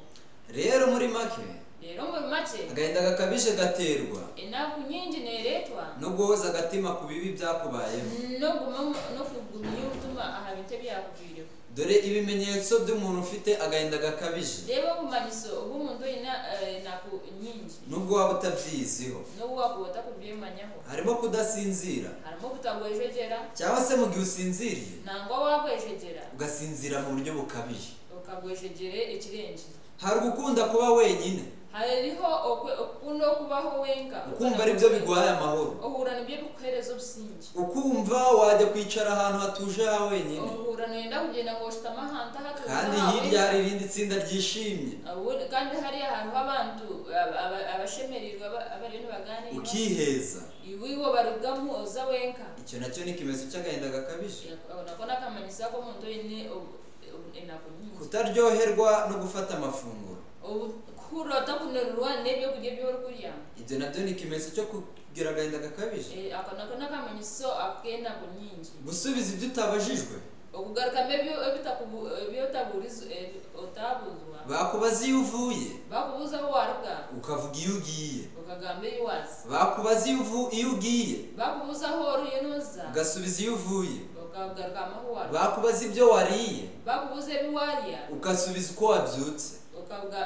Rero muri make, rero muri make agahinda gakabije gaterwa enaku nyingi neretwa no guhoza agatima ku bibi byakubayeho, no kugumya umutima aha bintu byakubwireho. dore ibimenyetso by'umuntu ufite agahinda gakabije, reba obumanyiso obw'omuntu oyina enaku nyingi nubwo waba utabyiziho. n'obu wakuba otakubyemanyaho. Harimo kudasinzira, harimo obutagwejegera, cyangwa se mu gihe usinziriye nangwa wagwejegera ugasinzira mu buryo bukabije. okagwejegere ekirengi. Hari ugukunda kuba wenyine, hariho okukunda okubaho wenka, ukumva ari byo biguhaye amahoro, ohura nibyo bikuhereza obusingi, ukumva wajya kwicara ahantu hatuje ha wenyine, ohura noyenda kugenda ngo oshitame ahantu hatuje kandi hirya hari irindi tsinda ryishimye, kandi hariya hariho abantu abashemerirwa abariyo nibaganira, ukiheza. iwiwo barugamu oza wenka. Icyo nacyo ni ikimenyetso cy'agahinda gakabije. nako nakamanyisa ko omuntu oyine enaku nyingi. Kutaryoherwa no gufata amafunguro, kurota kunerurwa n'ebyo kurya by'ori kurya, ibyo nabyo ni ikimenyetso cyo kugira agahinda gakabije. ako nako nakamanyisa ak'enaku nyingi. Gusubiza ibyo utabajijwe, okugarukamo otabuzwa, bakubaza iyo uvuye bakubuza aho waruga ukavuga iyo ugiye, ukagamba iyo waza, bakubaza iyo ugiye bakubuza aho waruye noza ugasubiza iyo uvuye, ukagarukamo aho waruga, bakubaza ibyo wariye bakubuza ibyo warya ugasubiza uko wabyutse.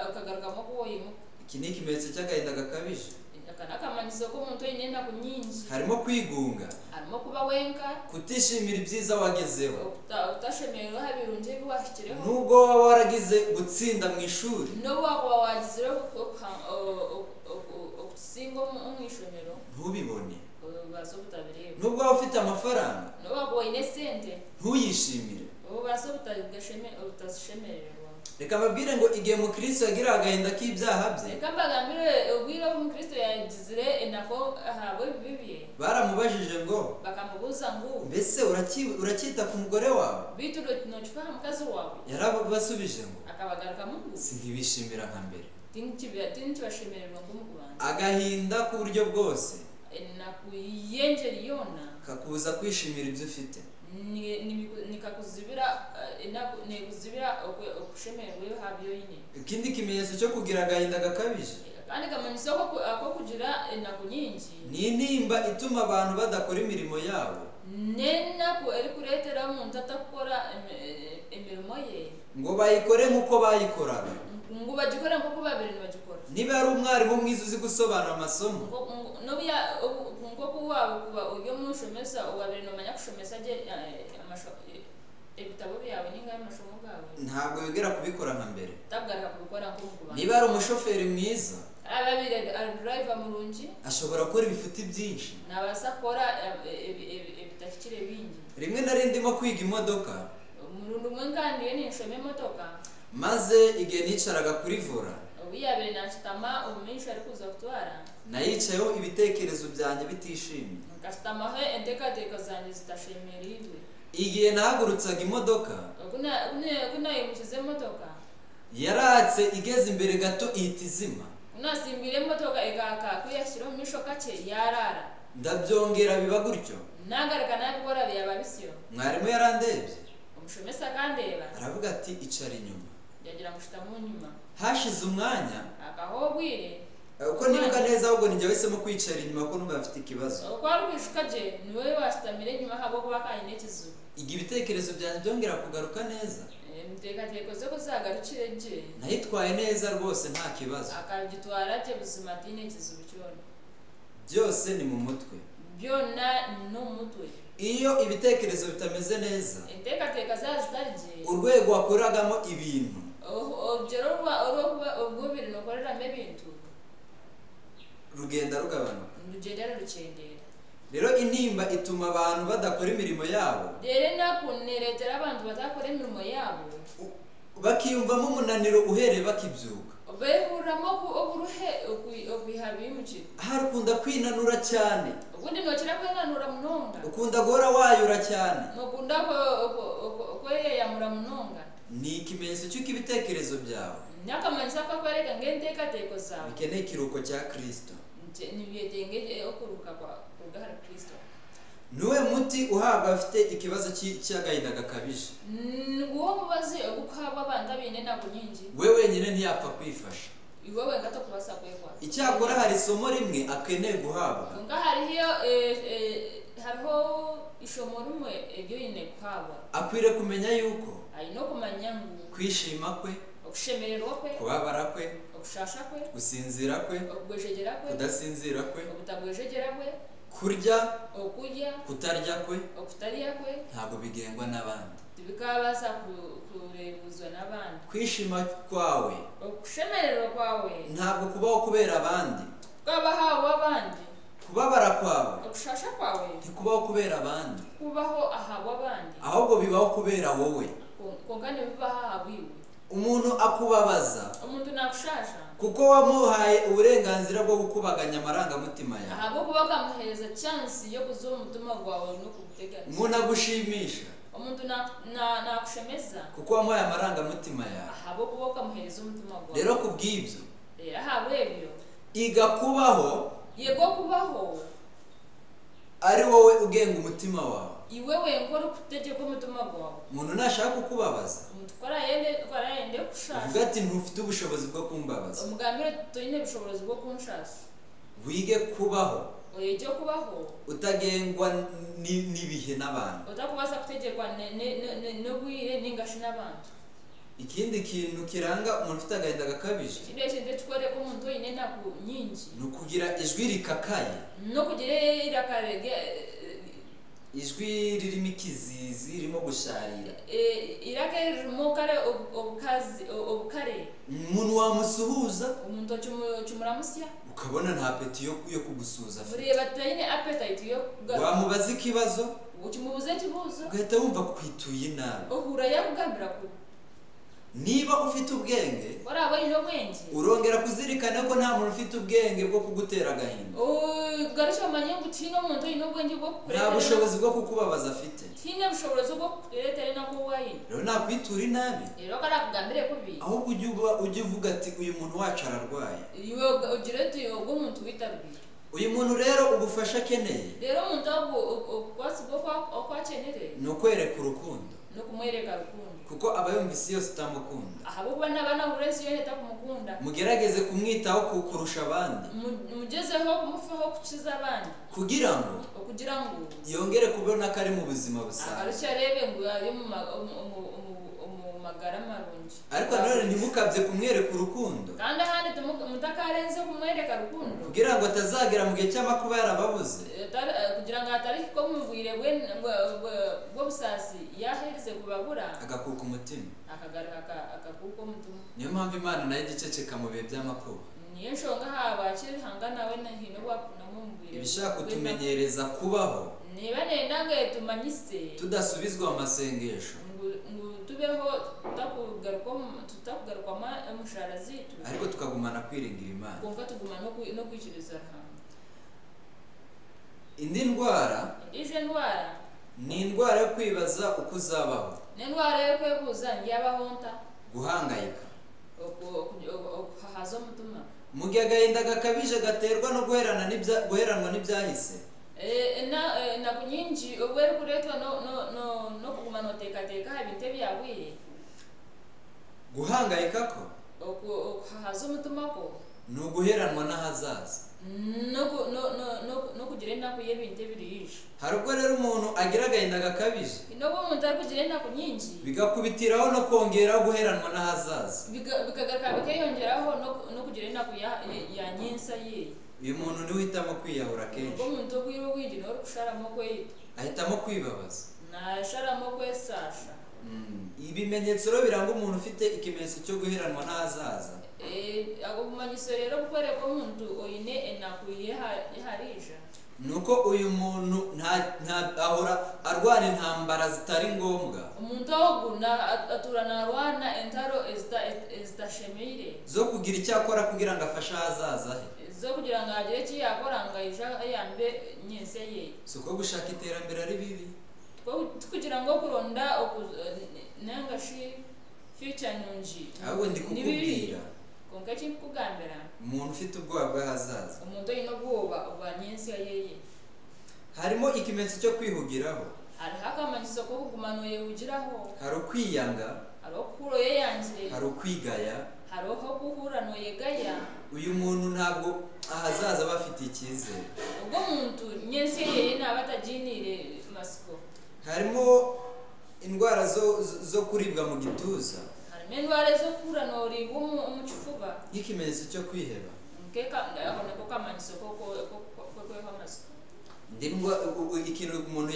ukagarukamo ko woyimuka. Iki ni ikimenyetso cy'agahinda gakabije. kana kamanyiso ko umuntu yinenda kunyinji harimo kwigunga, harimo kuba wenka, kutishimira ibyiza wagezeho, utashemererwa habirunje biwashikireho, nubwo waba waragize gutsinda mu ishuri, no wako wagizeho okusinga umwishomero ntubibone, baso butabireba, nubwo waba ufite amafaranga, no wako ine sente ntuyishimire. baso utazishemererwa. Reka mbabwire ngo igihe mukristo yagira agahinda k'ibyaha bye, reka mbagambire ubwira umukristo yagizire enako ahabwe bibiye, baramubajije ngo bakamubuza ngo mbese uracyita ku mugore wawe, bitu nochifaha mukazi wawe, yarabasubije ngo akabagaruka mungu sinkibishimira nka mbere. tinki bashemererwa ngo mukubana, agahinda k'uburyo bwose nakuyenjeri yona kakubuza kwishimira ibyo ufite, nikakuzibira okushemererwa yo habyo yine. ikindi kimenyetso cyo kugira agahinda gakabije kandi kamanyiso ko kugira enako nyinji ni intimba ituma abantu badakora imirimo yabo, nenako eri kuretera umuntu atakora imirimo ye ngo bayikore nk'uko bayikoraga. ngo bagikore nk'uko babiri ntibagikora. Niba ari umwarimu mwiza uzi gusobanura amasomo, ngo kuwabo kuba uyo mushomesa ubabiri nomanya kushomesa je ibitabo byawe n'ingahe amashomo gawe, ntabwo yongera kubikora nka mbere. tabgarika kubikora nko mukubana. Niba ari umushoferi mwiza, ababiri ari driver murungi, ashobora gukora ibifuti byinshi, nabasa kora ibitakire bingi. rimwe na rimwe ndimo kwiga imodoka, umuntu umwe kandi nishome imodoka, maze igihe nicaraga kuri vora, ubiyabire nashitama ubumenshi ari kuza kutwara, nayicayeho ibitekerezo byanjye bitishimye, nkasitamaho entekateka zanjye zitashimiriwe. igihe nahagurutsaga imodoka, kunayimukize imodoka yaratse igeze imbere gato ihita izima, unasimbire imodoka igaka kuyashyiraho imishoka cye yarara, ndabyongera biba gutyo. nagarika nabikora byaba bisyo. Mwarimu yarandebye, umushomesa kandeba, aravuga ati icara inyuma. yagira ngo shitamu nyuma, hashize umwanya akahobwire uko nibuka neza, ahubwo ninjye wahisemo kwicara inyuma ko numva afite ikibazo, uko ari kwishuka je niwe washitamire nyuma habo kuba kayine kizu, igihe ibitekerezo byanjye byongera kugaruka neza, mutekateko zo kuzagarukire je nayitwaye neza rwose nta kibazo, akagitwara je buzima tine kizu cyone, byose ni mu mutwe. byona no mutwe. Iyo ibitekerezo bitameze neza, entekateka zazitarije urwego wakoragamo ibintu objero ubwo biri nokoreramo ibintu rugenda rugabanuka, rugenda rucendera. rero intimba ituma abantu badakora imirimo yabo, rero nakuneretera abantu badakora imirimo yabo, bakiyumvamo umunaniro uhereye bakibyuka, behuramo uburuhe okwihabimukira, ukunda kwinanura cyane, ubundi nokira kwenanura munonga, ukunda guhora wayura cyane, nokunda kweyamura munonga. ni ikimenyetso cy'uko ibitekerezo byawe nyakamanyisa ko kwereka ngentekateko zawe bikeneye ikiruhuko cya Kristo. nibyetenge okuruka kwa kugahara Kristo. Nuwe muti uhabwa afite ikibazo cy'agahinda gakabije, nguwo mubazi ogukaba abandi abine nabo nyingi, we wenyine ntiyapfa kwifasha, iwewe ngato kubasa kwekwa. icyakora hari isomo rimwe akeneye guhabwa, nga hariho ishomo rumwe ebyo yine kuhabwa, akwiriye kumenya yuko ayino kumanya ngo kwishima kwe, okushemererwa kwe, kubabara kwe, okushasha kwe, gusinzira kwe, okugwejegera kwe, kudasinzira kwe, okutabwejegera kwe, kurya, okurya, kutarya kwe, okutarya kwe, ntabwo bigengwa n'abandi. tibikabasa kurebuzwa n'abandi. Kwishima kwawe, okushemererwa kwawe, ntabwo kubaho kubera abandi, kubaho abandi. kubabara kwawe, okushasha kwawe, ntikubaho kubera abandi, kubaho ahabwa abandi, ahubwo bibaho kubera wowe. kongane bibaho ahabwiwe. Umuntu akubabaza umuntu nakushasha kuko wamuhaye uburenganzira bwo gukubaganya amarangamutima yawe, ahabwo kuba kamuhereza chance yo kuzuba umutima wawe no kuguteganya. umuntu agushimisha umuntu nakushemeza kuko wamuhaye amarangamutima yawe, ahabwo kuba kamuhereza umutima wawe. rero kubw'ibyo rero ahabwo ebyo iga kubaho yego kubaho ari wowe ugenga umutima wawe. iwewe nkora kutegeka umutima wawe. umuntu nashaka kukubabaza, umuntu kora yende kushasha, uvuga ati ntufite ubushobozi bwo kumbabaza, umugambire tuyine ubushobozi bwo kunshasha. wige kubaho oyeje kubaho utagengwa n'ibihe n'abantu, utakubaza kutegekwa no bwire n'ingashi n'abantu. ikindi kintu kiranga umuntu ufite agahinda gakabije ikindi tukore ko umuntu yine naku nyingi no kugira ijwi rikakaye no kugira irakarege ijwi ririmo ikizizi ririmo gusharira irakerimo kare obukare umuntu wamusuhuza umuntu cyumuramusya ukabona nta peti yo kugusuhuza ureba tayine appetite yo wamubaza ikibazo ukimubuze kibuzo ugahita wumva kwituye nabi uhura yakugambira ko niba ufite ubwenge waraba ino bwenge urongera kuzirikana ko nta muntu ufite ubwenge bwo kugutera agahinda garisha manyengu tino muntu ino bwenge bwo nta bushobozi bwo kukubabaza afite tine bushobozi bwo kuretera nako wayine rero nakwitura inabi rero karakugambire kubi ahubwo ujye uvuga ati uyu muntu wacu ararwaye iwe ugirete ubwo muntu witarbiye uyu muntu rero ubufasha akeneye rero umuntu ahubwo kwasibwo kwakenere ni ukwereka urukundo no kumwereka rukundo kuko aba yumva isi yose utamukunda ahubwo bana urese yo leta kumukunda mugerageze kumwitaho kurusha abandi mugezeho kumufaho kukiza abandi kugira ngo yongere kubona ko ari mu buzima busanzwe arusha rebe ngo ari mu magara marungi ariko none ntimukabye kumwereka urukundo kandi ahandi mutakarenze kumwereka rukundo kugira ngo atazagera mu gihe cy'amakuba yarababuze kugira ngo atari ko mubwire bwo busasi yaherize kubabura agakuka umutima akagaruka akakuka umutima niyo mpamvu Imana nayo igiceceka mu bihe by'amakuba niyo nshonga habakiri hangana we na hino wakunamubwire ibishaka kutumenyereza kubaho niba nendangaye tumanyise tudasubizwa mu masengesho tubeho tutakugarukamo umushahara zitu ariko tukagumana kwiringira Imana kumva tuguma no kwikiriza hamwe indi ndwara ni indwara yo kwibaza uko uzabaho ni indwara yo kwebuza ngiyabaho guhangayika haza umutima mu gihe agahinda gakabije gaterwa no guheranwa n'ibyahise na kunyinji obwere kuretwa no kuguma notekateka ibinte byabwiye guhangayika ko haza umutima ko ni uguheranwa n'ahazaza no kugira inako y'ibinte birije hari ubwo rero umuntu agira agahinda gakabije nubwo umuntu ari kugira inako nyinshi bigakubitiraho no kongeraho guheranwa n'ahazaza bikagaruka bikayongeraho no kugira inako ya nyinsa ye uyu muntu niwe uhitamo kwiyahura kenshi ubwo umuntu bwiro windi no kusharamo kwita ahitamo kwibabaza nasharamo kwesasha ibimenyetso rero biranga umuntu ufite ikimenyetso cyo guheranwa n'ahazaza agumanyiso rero gukorera ko umuntu oyine enakuye harija nuko uyu muntu ahora arwana intambara zitari ngombwa umuntu ahoguna aturana arwana entaro ezidashemire zo kugira icyo akora kugira ngo afashe ahazaza he zo kugira ngo agire icyo yakora ngo ayambe nyese ye si uko gushaka iterambere ari bibi kugira ngo kuronda nangashi future nunji ahubwo ndi kukubwira konkachi kugambira umuntu ufite ubwoba bw'ahazaza umuntu ino bwoba ubwa nyinsi yeye harimo ikimenyetso cyo kwihugiraho hari hakamanyiso ko kugumano yewugiraho hari ukwiyanga hari okuro yeyangire hari ukwigaya hari ho kuhurano yegaya uyu muntu ntabwo ahazaza bafite icyizere ubwo muntu nyinsi yeye nabatajinire masiko harimo indwara zo kuribwa mu gituza harimo indwara zo kurano ribu umucufuba nk'ikimenyetso cyo kwiheba nkeka ndabona ko kamanyiso ko hamasiko ikintu umuntu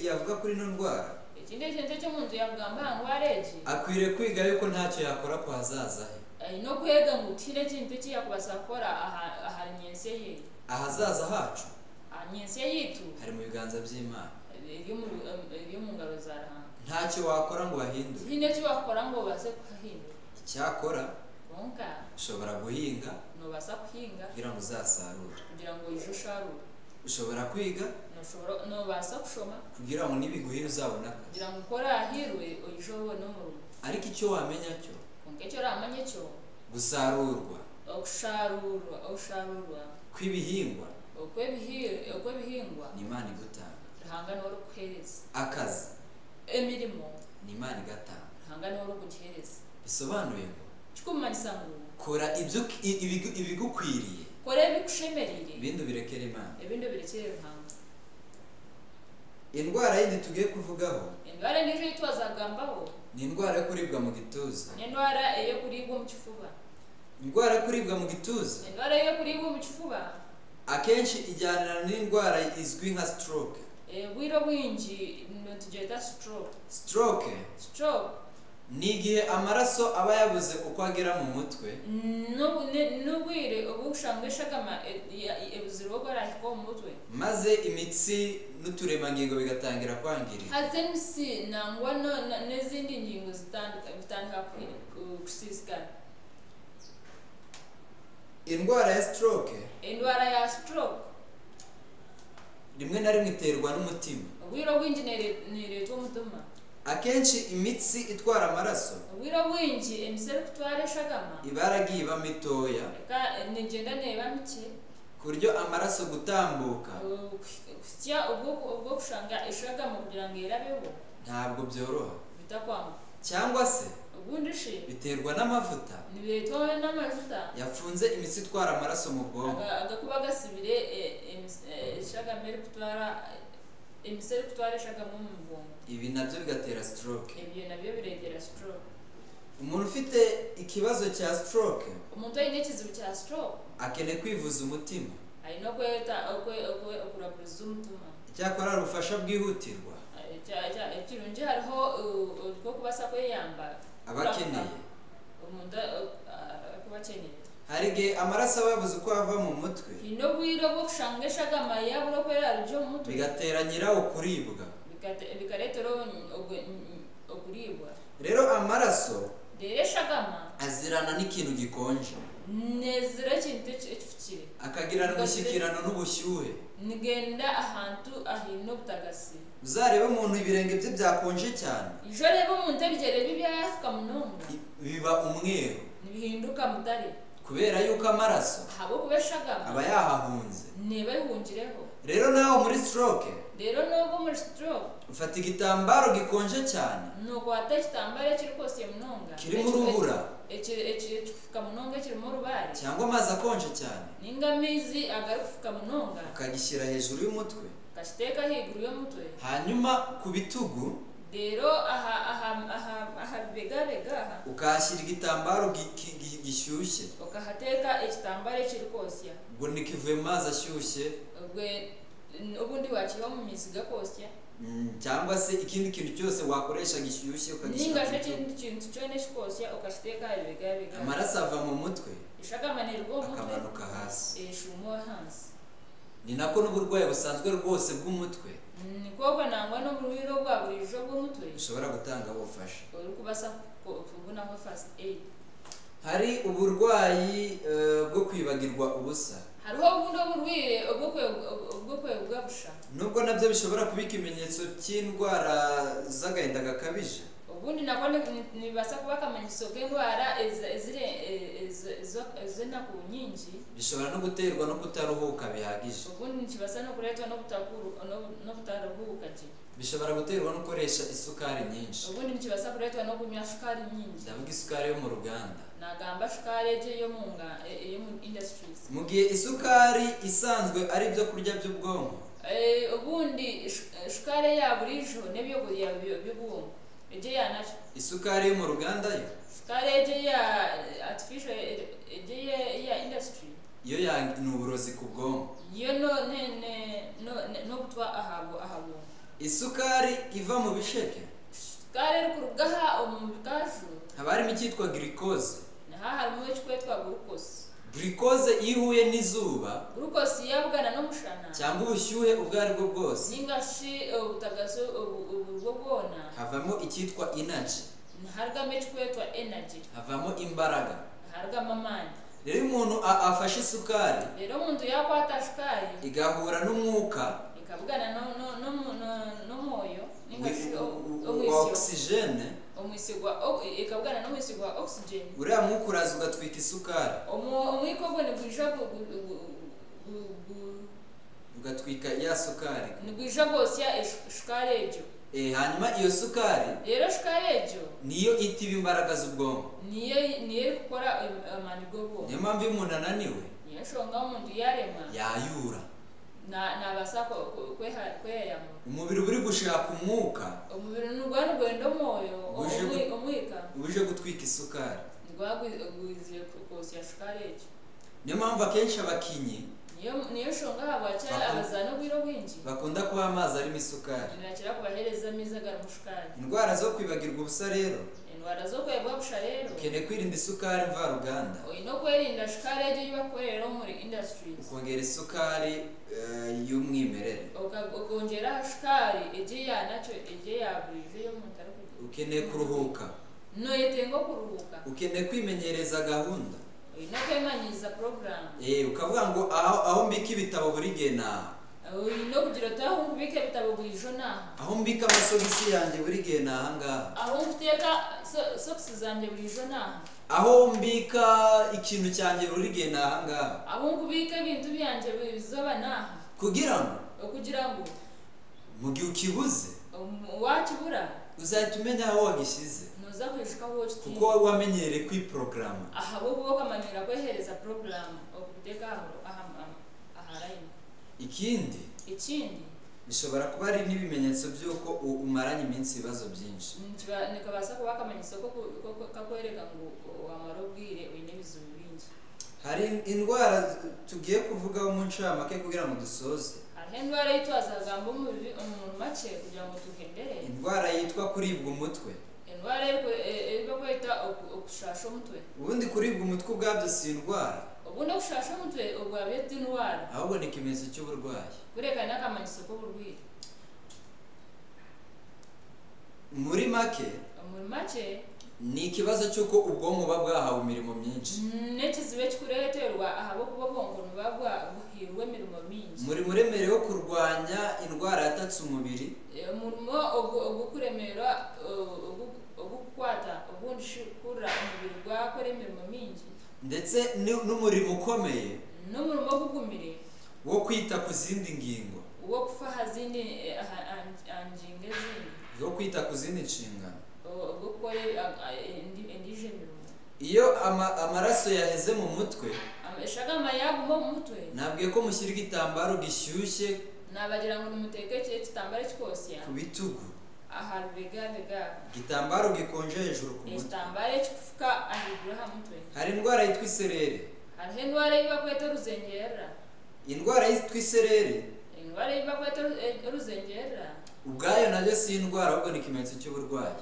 yavuga kuri ino ndwara ikindi kintu cyo muntu yavugamba ngo areje akwiriye kwiga yuko ntacyo yakora ku hazaza he no kwega ngo utire kintu cyakubasa gukora aha nyese ye ahazaza hacu nyese yitu hari mu biganza by'Imana iri mu ngaro za Rahanga ntacyo wakora ngo wahindure ikindi cyo wakora ngo base kuhindura icyakora konka ushobora guhinga no basa kuhinga kugira ngo uzasarure kugira ngo ijusharure ushobora kwiga no basa kushoma kugira ngo nibiguhira uzabona akazi kugira ngo ukora ahirwe uyijowe no mu rugo ariko icyo wamenya cyo konka cyo ramanye cyo gusarurwa usharurwa kw'ibihingwa ukwebihingwa ni Imana igutanga Rahanga n'oro kuhereza akazi emirimo ni Imana igatanga Rahanga n'oro kuhereza bisobanuye ngo cyukumanisa ngo kora ibigukwiriye kora ibikushemerire ibindi birekere Imana ibindi birekere Rahanga indwara yindi tugiye kuvugaho indwara nijo yitwazagambaho ni indwara yo kuribwa mu gituza. ni indwara yo kuribwa mu kifuba. Indwara yo kuribwa mu gituza indwara yo kuribwa mu kifuba akenshi ijyanana n'indwara izwi nka stroke. bwiro bwinji tugeta stroke. Stroke ni igihe amaraso aba yabuze uko agera mu mutwe n'ubwire ubushangushagama ebuziro bwarahiko mu mutwe maze imitsi n'uturemangingo bigatangira kwangirika. hazensi nangwa n'izindi ngingo zitandika kusisikana. Indwara ya stroke rimwe na rimwe iterwa n'umutima. ubwiro bwinji niretwa umutima. Akenshi imitsi itwara amaraso ubwiro bwinji emisere kutwara shagama iba yaragiye iba mitoya nigenda neba mike ku buryo amaraso gutambuka kusya ubwo kushanga ishagama kugira ngo irabeho ntabwo byoroha bitakwanga. cyangwa se ubundi shi biterwa n'amavuta nibetowe n'amavuta yafunze imitsi itwara amaraso mu bwonko agakuba gasibire ishagama iri kutwara emisere kutwara shagama mu bwonko. ibi nabyo bigatera stroke. ibyo nabyo biregera stroke. Umuntu ufite ikibazo cya stroke umuntu ayine ikizibu cya stroke akeneye kwivuza umutima. ayino kweta okurabuza umutima. Icyakora ari ubufasha bwihutirwa ikirungi hariho ubwo kubasa kweyamba abakeneye umuntu akubakeneye. hari igihe amaraso aba yabuze uko ava mu mutwe ino bwiro bwo kushangeshaga yabura kwera arjo mu mutwe bigatera nyirawo kuribwa bikaretero okuribwa. rero amaraso shagama azirana n'ikintu gikonje nezira kintu ekifukire akagirana umushyikirano n'ubushyuhe nigenda ahantu ahino butagasi. uzarebe umuntu ibirenge bye byakonje cyane ijo reba umuntu ebigere bibyafuka munonga biba umweru nibihinduka mutare kubera yuko amaraso habo kubeshagama aba yahahunze niba yihungireho. rero naho muri stroke rero nubwo muri stroke ufata igitambaro gikonje cyane nuko wata igitambaro kiri kose munonga kirimo urubura ekifuka munonga kirimo urubare cyangwa amazi akonje cyane n'ingamizi agari kufuka munonga ukagishyira hejuru y'umutwe ukakiteka hejuru y'umutwe hanyuma ku bitugu rero aha bigabega ukahashyira igitambaro gishyushye ukahateka igitambaro kiri kosya ubwo nikivuye mu mazi ashyushye ubundi wakiriho mu mizi gakosya cyangwa se ikindi kintu cyose wakoresha gishyushye ukagishyira ikindi kintu cyone kikosya ukakiteka bigabega amaraso ava mu mutwe ishagamanirwa mu mutwe akamanuka hasi shumo hasi. ni nako n'uburwayi busanzwe rwose bw'umutwe nikobwa nangwa no mu biro bwa burijo bw'umutwe ushobora gutanga ubufasha uri kubasa kubona nko first aid. hari uburwayi bwo kwibagirwa ubusa. hariho ubundi burwire ubwo kwegabusha nubwo nabyo bishobora kuba ikimenyetso cy'indwara z'agahinda gakabije. ubundi nako nibasa kuba akamenyetso k'indwara zina ku nyinji bishobora no guterwa no kutaruhuka bihagije. ubundi nikibasa no kuretwa no kutaruhuka je bishobora guterwa no gukoresha isukari nyinshi. ubundi nikibasa kuretwa no kunywa sukari nyinshi. ndavuga isukari yo mu ruganda nagamba sukari yo mu industries. mu gihe isukari isanzwe ari ibyo kurya by'ubwonko ubundi sukari ya burijo nebyo kurya by'ubwonko eje yanacho isukari yo mu ruganda yo sukari eje ya artificial eje ya industry yo ni uburozi ku bwonko. yo no gutwa ahabo isukari iva mu bisheke sukari kurugaha mu bikaju haba harimo icyitwa glucose harimo icyitwa glucose. glucose iyo ihuye n'izuba glucose yabwana no mushana cyangwa ubushyuhe ubwo ari bwo bwose ningashi ubutagazo ubwo bwona havamo icyitwa energy hargamo icyitwa energy havamo imbaraga hargamo amani. rero umuntu afashe isukari rero umuntu yakwata sukari igahura n'umwuka ikavugana no moyo ningashi wa oxygene umwisigwa ikavugana no mwisigwa oxygen uriya mwuka uraza ugatwika isukari umwiko ni bwija ugatwika ya sukari ni bwija bose ya sukari ejo hanyuma iyo sukari rero sukari ejo niyo itiba imbaraga z'ubwonko niyo gukora amani bw'ubwonko. niyo mpamvu iyo umuntu ananiwe yashonga umuntu yarema yayura nabasa kweyamo umubiri uri gushaka umwuka, umubiri n'urwanda rwenda moyo umwika uje gutwika isukari, rwagwiziye kosya sukari ecyo. niyo mpamvu akenshi abakinyi niyo shonga habwacha abazana bwiro bwinji bakunda kuba amazi arimo isukari, ninakira kubahereza miza gara mushukari. indwara zo kwibagirwa ubusa rero, indwara zo kwebwa busha rero, ukeneye kwirinda isukari mvaruganda, no kwirinda sukari ejo yibakorera muri industries, ukongera isukari y'umwimerere, ukongera sukari ejo yanacho ejo yaburije yo mutaro. ukeneye kuruhuka, no yetengo kuruhuka, ukeneye kwimenyereza gahunda, no kwemanyiza program, ukavuga ngo aho mbika ibitabo buri gihe naha, no kugira taho ngubike bitabo burijo naha, aho mbika amasogisi yanjye buri gihe naha ngaha, aho mfiteka socks zanjye burijo naha, aho mbika ikintu cyanjye buri gihe naha ngaha, aho ngubike ibintu byanjye bizoba naha, kugira ngo mu gihe ukibuze wakibura uzahita umenya aho wagishyize, nuza kwishika wo kiti, kuko wamenyereye kwiprograma. aha bo bakamanyira kwehereza program okuteka aharayi. Ikindi bishobora kuba ari n'ibimenyetso by'uko umaranye iminsi ibibazo byinshi, nikabasa kuba akamanyisa ko kakwereka ngo wamarobwire uyinebizo bingi. hari indwara tugiye kuvugaho mu ncamake kugira ngo dusoze. hari indwara yitwazagambo umuntu make kugira ngo tugendere, indwara yitwa kuribwa umutwe, indwara iba kwita okushasha umutwe. ubundi kuribwa umutwe ubwabyo si indwara, ubundi okushasha umutwe ubwabyo si indwara, ahubwo ni ikimenyetso cy'uburwayi, kurekana n'akamanyiso k'uburwayi. muri make ni ikibazo cy'uko ubwonko buba bwahawe imirimo myinshi, nekizibe kikureterwa ahabo kuba bongo baba buhirwe imirimo myinshi, muri muremere wo kurwanya indwara yatatse umubiri, umurimo ogukuremera ogukwata ubundi shikura umubiri gwakora imirimo myinshi, ndetse n'umurimo ukomeye n'umurimo w'ugumire wo kwita ku zindi ngingo, wo kufaha zindi anjinge zindi, wo kwita ku zindi nshingano. gukora indije mirimo. iyo amaraso yaheze mu mutwe, amashagama yagumo mu mutwe, nabwiye ko mushyira igitambaro gishyushye, nabagira ngo nimuteke igitambaro cy'ikosya ku bitugu, aha bega igitambaro gikonje hejuru ku mutwe, igitambaro cy'ufuka ahigura ha mutwe. hari indwara yitwa isereri, hari indwara yiba kweta ruzengera, indwara yitwa isereri, indwara yiba kweta ruzengera ubwayo nayo si indwara, ahubwo ni ikimenyetso cy'uburwayi.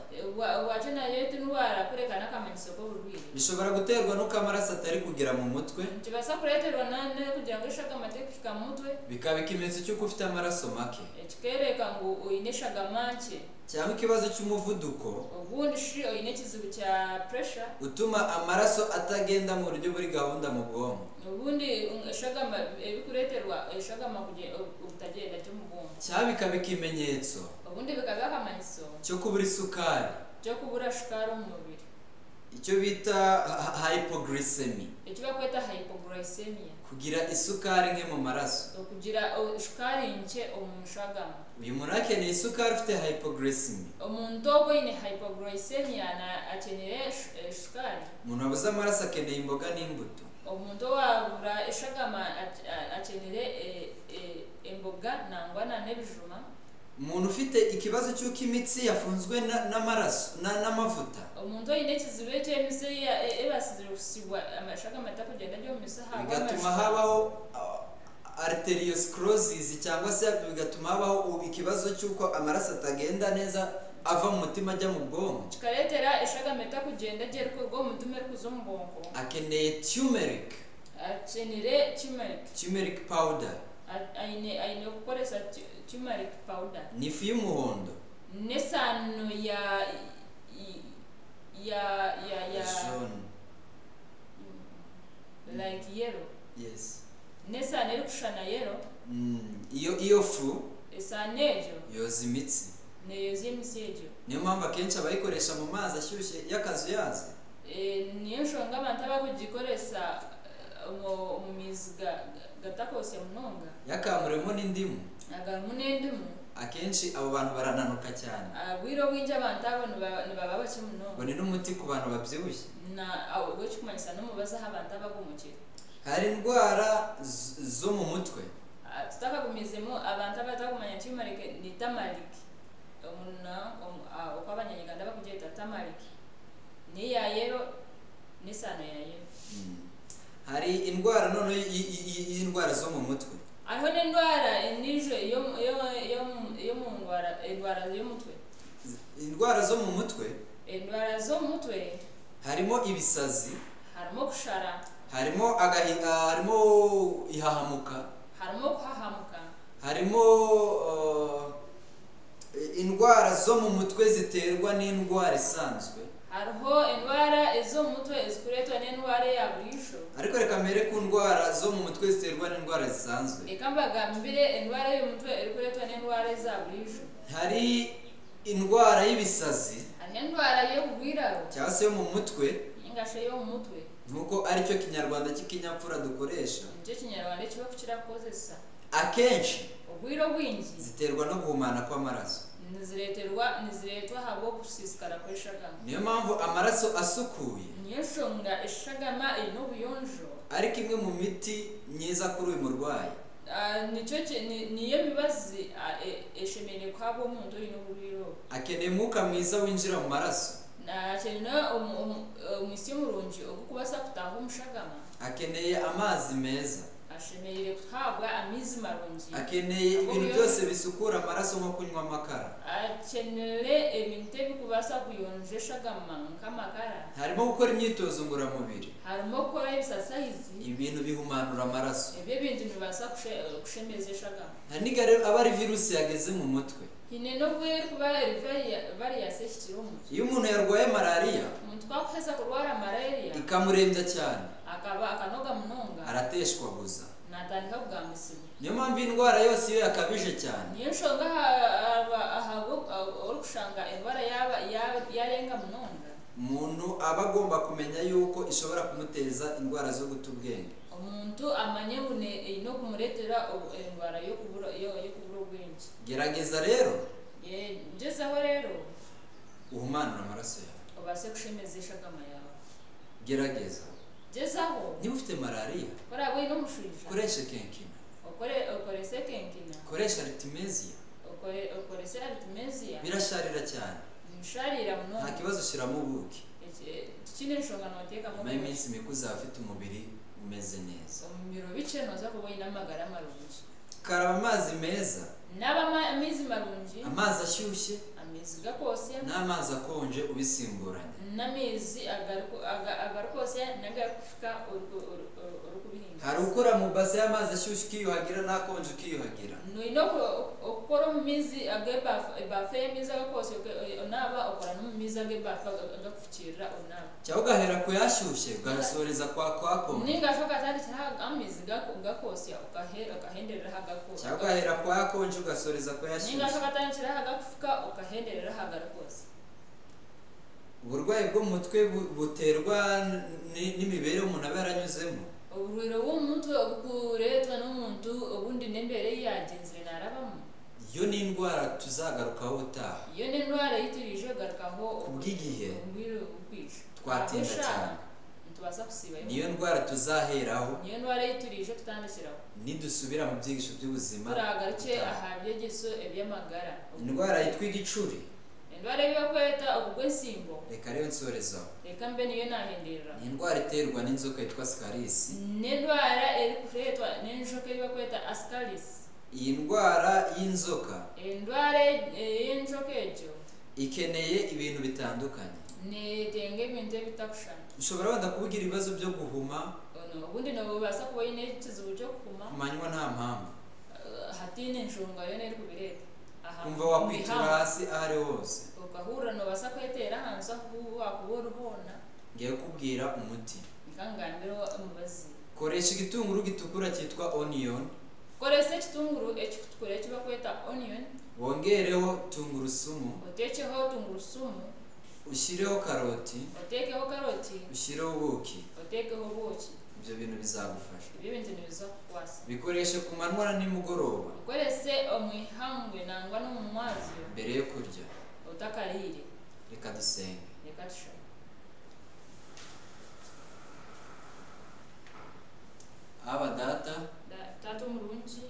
waje nayo indwara kurekana akamenyetso k'uburwayi, bishobora guterwa n'uko amaraso atari kugera mu mutwe, kibasa kureterwa nane kugira ngo ishaka amatekika mu mutwe, bikaba ikimenyetso cy'uko ufite amaraso make, kikereka ngo uyineshaga manke, cyangwa ikibazo cy'umuvuduko, ubundi shi oyine kizibu cya pressure utuma amaraso atagenda mu buryo buri gahunda mu bwonko, ubundi ishagama ebikureterwa ishagama kugenda utagenda cyo mu bwonko, cyangwa bikaba ikimenyetso ubundi bikaba akamanyiso cyo kubura isukari, cyo kubura sukari mu mubiri, icyo bita hypoglycemia, icyo bakwita hypoglycemia, kugira isukari nke mu maraso, kugira sukari nke umushagama. uyu muntu akeneye isukari ufite hypoglycemia, umuntu oboine hypoglycemia na akeneye sukari, umuntu wabuze amaraso akeneye imboga n'imbuto, umuntu wabura ishagama akeneye imboga nangwa n'ebijuma, umuntu ufite ikibazo cy'uko imitsi yafunzwe n'amaraso n'amavuta, umuntu oyine kizibe cy'emitsi ebasizibwa amashagama atakugenda ryo mu misaha, bigatuma habaho arteriosclerosis, cyangwa se bigatuma habaho ikibazo cy'uko amaraso atagenda neza ava mu mutima ajya mu bwonko, kikaretera ishagama atakugenda gera ko bwo mutume kuzo mu bwonko. akeneye turmeric, akenere turmeric powder, aine gukoresha turmeric powder, ni ifu y'umuhondo nesano ya jaune, like yellow, yes, nesano iri kushana yellow, iyo fu esanejo yoza imitsi, neyo z'imisejo, niyo mpamvu akenshi abayikoresha mu mazi ashyushye y'akazuyazi, niyo nshonga abantu abagikoresha mu mizi gatakose munonga, yakamuremo n'indimu, agamu n'indimu, akenshi abo bantu barananuka cyane, bwiro bwinje abantu abo nibaba bake munonga, ngo ni n'umuti ku bantu babyibushye, na abo cyo kumanyisa no mubaza abantu abagumukira. hari indwara zo mu mutwe, tutakagumizemo abantu abatakumanya tumarike ni tamariki umuna ukabanyanyiganda bakugeta tamariki ni ya yero ni sana ya yero. Hari indwara none y'indwara zo mu mutwe. Ariho n'indwara nije yo mu indwara y'umutwe. Indwara zo mu mutwe. Indwara zo mu mutwe harimo ibisazi, harimo kushara, harimo agahinda, harimo ihahamuka, harimo kuhahamuka, harimo indwara zo mu mutwe ziterwa n'indwara isanzwe. Hariho indwara zo mu mutwe zikuretwa n'indwara ya burisho. Ariko reka mbere ku ndwara zo mu mutwe ziterwa n'indwara zisanzwe. Reka mbagambire indwara yo mu mutwe ikuretwa n'indwara za burisho. Hari indwara y'ibisazi, hari indwara yo kugwiraro cyangwa se yo mu mutwe, ingashe yo mu mutwe, nuko aricyo kinyarwanda cy'ikinyapfura dukoresha. nicyo kinyarwanda kiba kirakozesa. Akenshi ubwiro bwingi ziterwa no guhumana kw'amaraso. niziretwa habo gusisikara kw'eshagama. Niyo mpamvu amaraso asukuye niyo shonga eshagama ino buyonjo ariko imwe mu miti myiza kuri uyu murwayi. niyo mibazi eshemene kwabo umuntu ino buyiro. Akeneye umwuka mwiza winjira mu maraso. Akeneye umwisi y'umurungi okukubasa kutaha umushagama. Akeneye amazi meza. Ashemerere kuhabwa amizi marungi. Akeneye ibintu byose bisukura amaraso nko kunywa amakara. Akeneye ibintu bikubasa kuyonjesha gama nk'amakara. Harimo gukora imyitozo ngororamubiri. Harimo gukora exercise. Ibintu bihumanura amaraso. Ibyo bintu bibasa kushemezesha gama. Hari nigare abari virusi yageze mu mutwe. Hine no bwe kuba bari yaseshikira umutwe. Iyo umuntu yarwaye malaria, umuntu twakuheza kurwara malaria ikamurembya cyane, akanoga munonga, arateshwaguza, natandika kugamisiba. Niyo mpamvu indwara yose iyo yakabije cyane, niyo nshonga urukushanga indwara yarenga munonga, umuntu aba agomba kumenya yuko ishobora kumuteza indwara zo guta ubwenge. Umuntu amanye ngune no kumuretera indwara yo kubura ubwenge. Gerageza rero ngezaho rero uhumanura amaraso yawe, ubase kushemezesha gama yawe. Gerageza gezaho niba ufite malaria, kora bwe no mushija, koresha kenkina, ukorese kenkina, koresha artemisia, ukorese artemisia, birasharira cyane, musharira muno, nta kibazo shiramo ubuki. Kine nshongano wateka mu iminsi mikuza afite umubiri umeze neza, umubiri bice noza kubona amagara marungi. Karaba amazi meza, amizi marungi, amazi ashyushye, amizi gakosya, n'amazi akonje ubisimburanye, n'amizi agarukosya n'agafika urukubihinga. Hari ukora mu base y'amazi ashyushye ukiyuhagira n'akonje ukiyuhagira. No ukora mu mizi bafe y'imizi agakosya unaba ukora no mu mizi agabafa agakukira unaba. Cyangwa ugahera ku yashyushye ugasoreza kwakonje. Ningashoka kandi amizi gakosya ukahenderera hagakosya. Cyangwa ugahera ku yakonje ugasoreza ku yashyushye. Ningashoka kandi hagafika ukahenderera hagakosya. Uburwayi bwo mu mutwe buterwa n'imibereho umuntu aba yaranyuzemo. Uburiro bw'umutwe bukuretwa n'umuntu ubundi n'imbere yagenze narabamo. Iyo ni indwara tuzagarukaho utaha. Iyo ni indwara yitirije garukaho ubw'igihe ukwisha. Twatinda cyane. Ntubasa kusiba. Niyo ndwara tuzaheraho. Niyo ndwara yitirije tutandikiraho. Nidusubira mu byigisho by'ubuzima. Turagaruke ahabyegeso eby'amagara. Indwara yitwa igicuri. Indwara yo kweta ubwo simbo. Reka rero nsorezaho. Reka mbe niyo nahenderera. Ni indwara iterwa n'inzoka yitwa Ascaris. Ni indwara iri kuretwa n'inzoka yo kweta Ascaris. Iyi ndwara y'inzoka. Indwara y'inzoka ejo ikeneye ibintu bitandukanye. Ni tenge ibintu bitakushana. Ushobora wenda kubugira ibibazo byo guhuma. Ubundi nabo basa kuba ikibazo cyo guhuma. Kumanywa nta mpamvu. Hatine nshonga yo neri kubireta. Kumva wakwitura hasi ahari hose. Ukahura no basa kwetera hanze aho wakubura uhona. Ngiye kubwira umuti. Ikangambiro umubazi. Koresha igitunguru gitukura cyitwa onion. Koresha igitunguru ekitukura kiba kweta onion. Wongereho tungurusumu. Utekeho tungurusumu. Ushyireho karoti. Utekeho karoti. Ushyireho ubuki. Utekeho ubuki. Ibyo bintu bizagufasha. Ibyo bintu bizakwasa. Bikoreshe ku manywa na nimugoroba. Ukorese omwihangwe nangwa no mu mazi. Mbere yo kurya. Utakarire. Reka dusenge. Reka dushaka. Aba data. Data umurungi.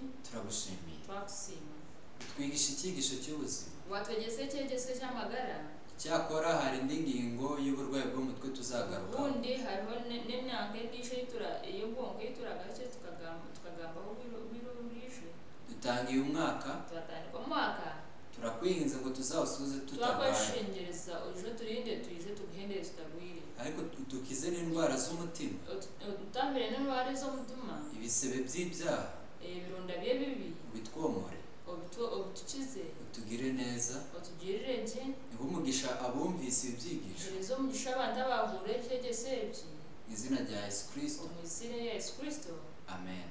twigisha icyigisho cy'ubuzima. watwegese cyegese cy'amagara. Cyakora hari indi ngingo y'uburwayi bw'umutwe tuzagaruka. ubundi hariho n'imyaka y'indisho iyo bwonko yituragace tukagambaho biruje. Dutangiye umwaka. turatandika umwaka. Turakwinginze ngo tuzawusuze tutarwaye. twakwashengereza uje turinde tuyije tuguhendereza utagwire. Ariko dukize n'indwara z'umutima. utambire n'indwara z'umutima. Ibisebe by'ibyaha. ibirunda bye bibi. Ubitwomore. utukize. Utugire neza. utugirire nje. Niba umugisha abumvise ibi byigisho. Izo mugisha abandi abahure cyegese. Mu izina rya Yesu Kristo. Mu izina rya Yesu Kristo. Amen.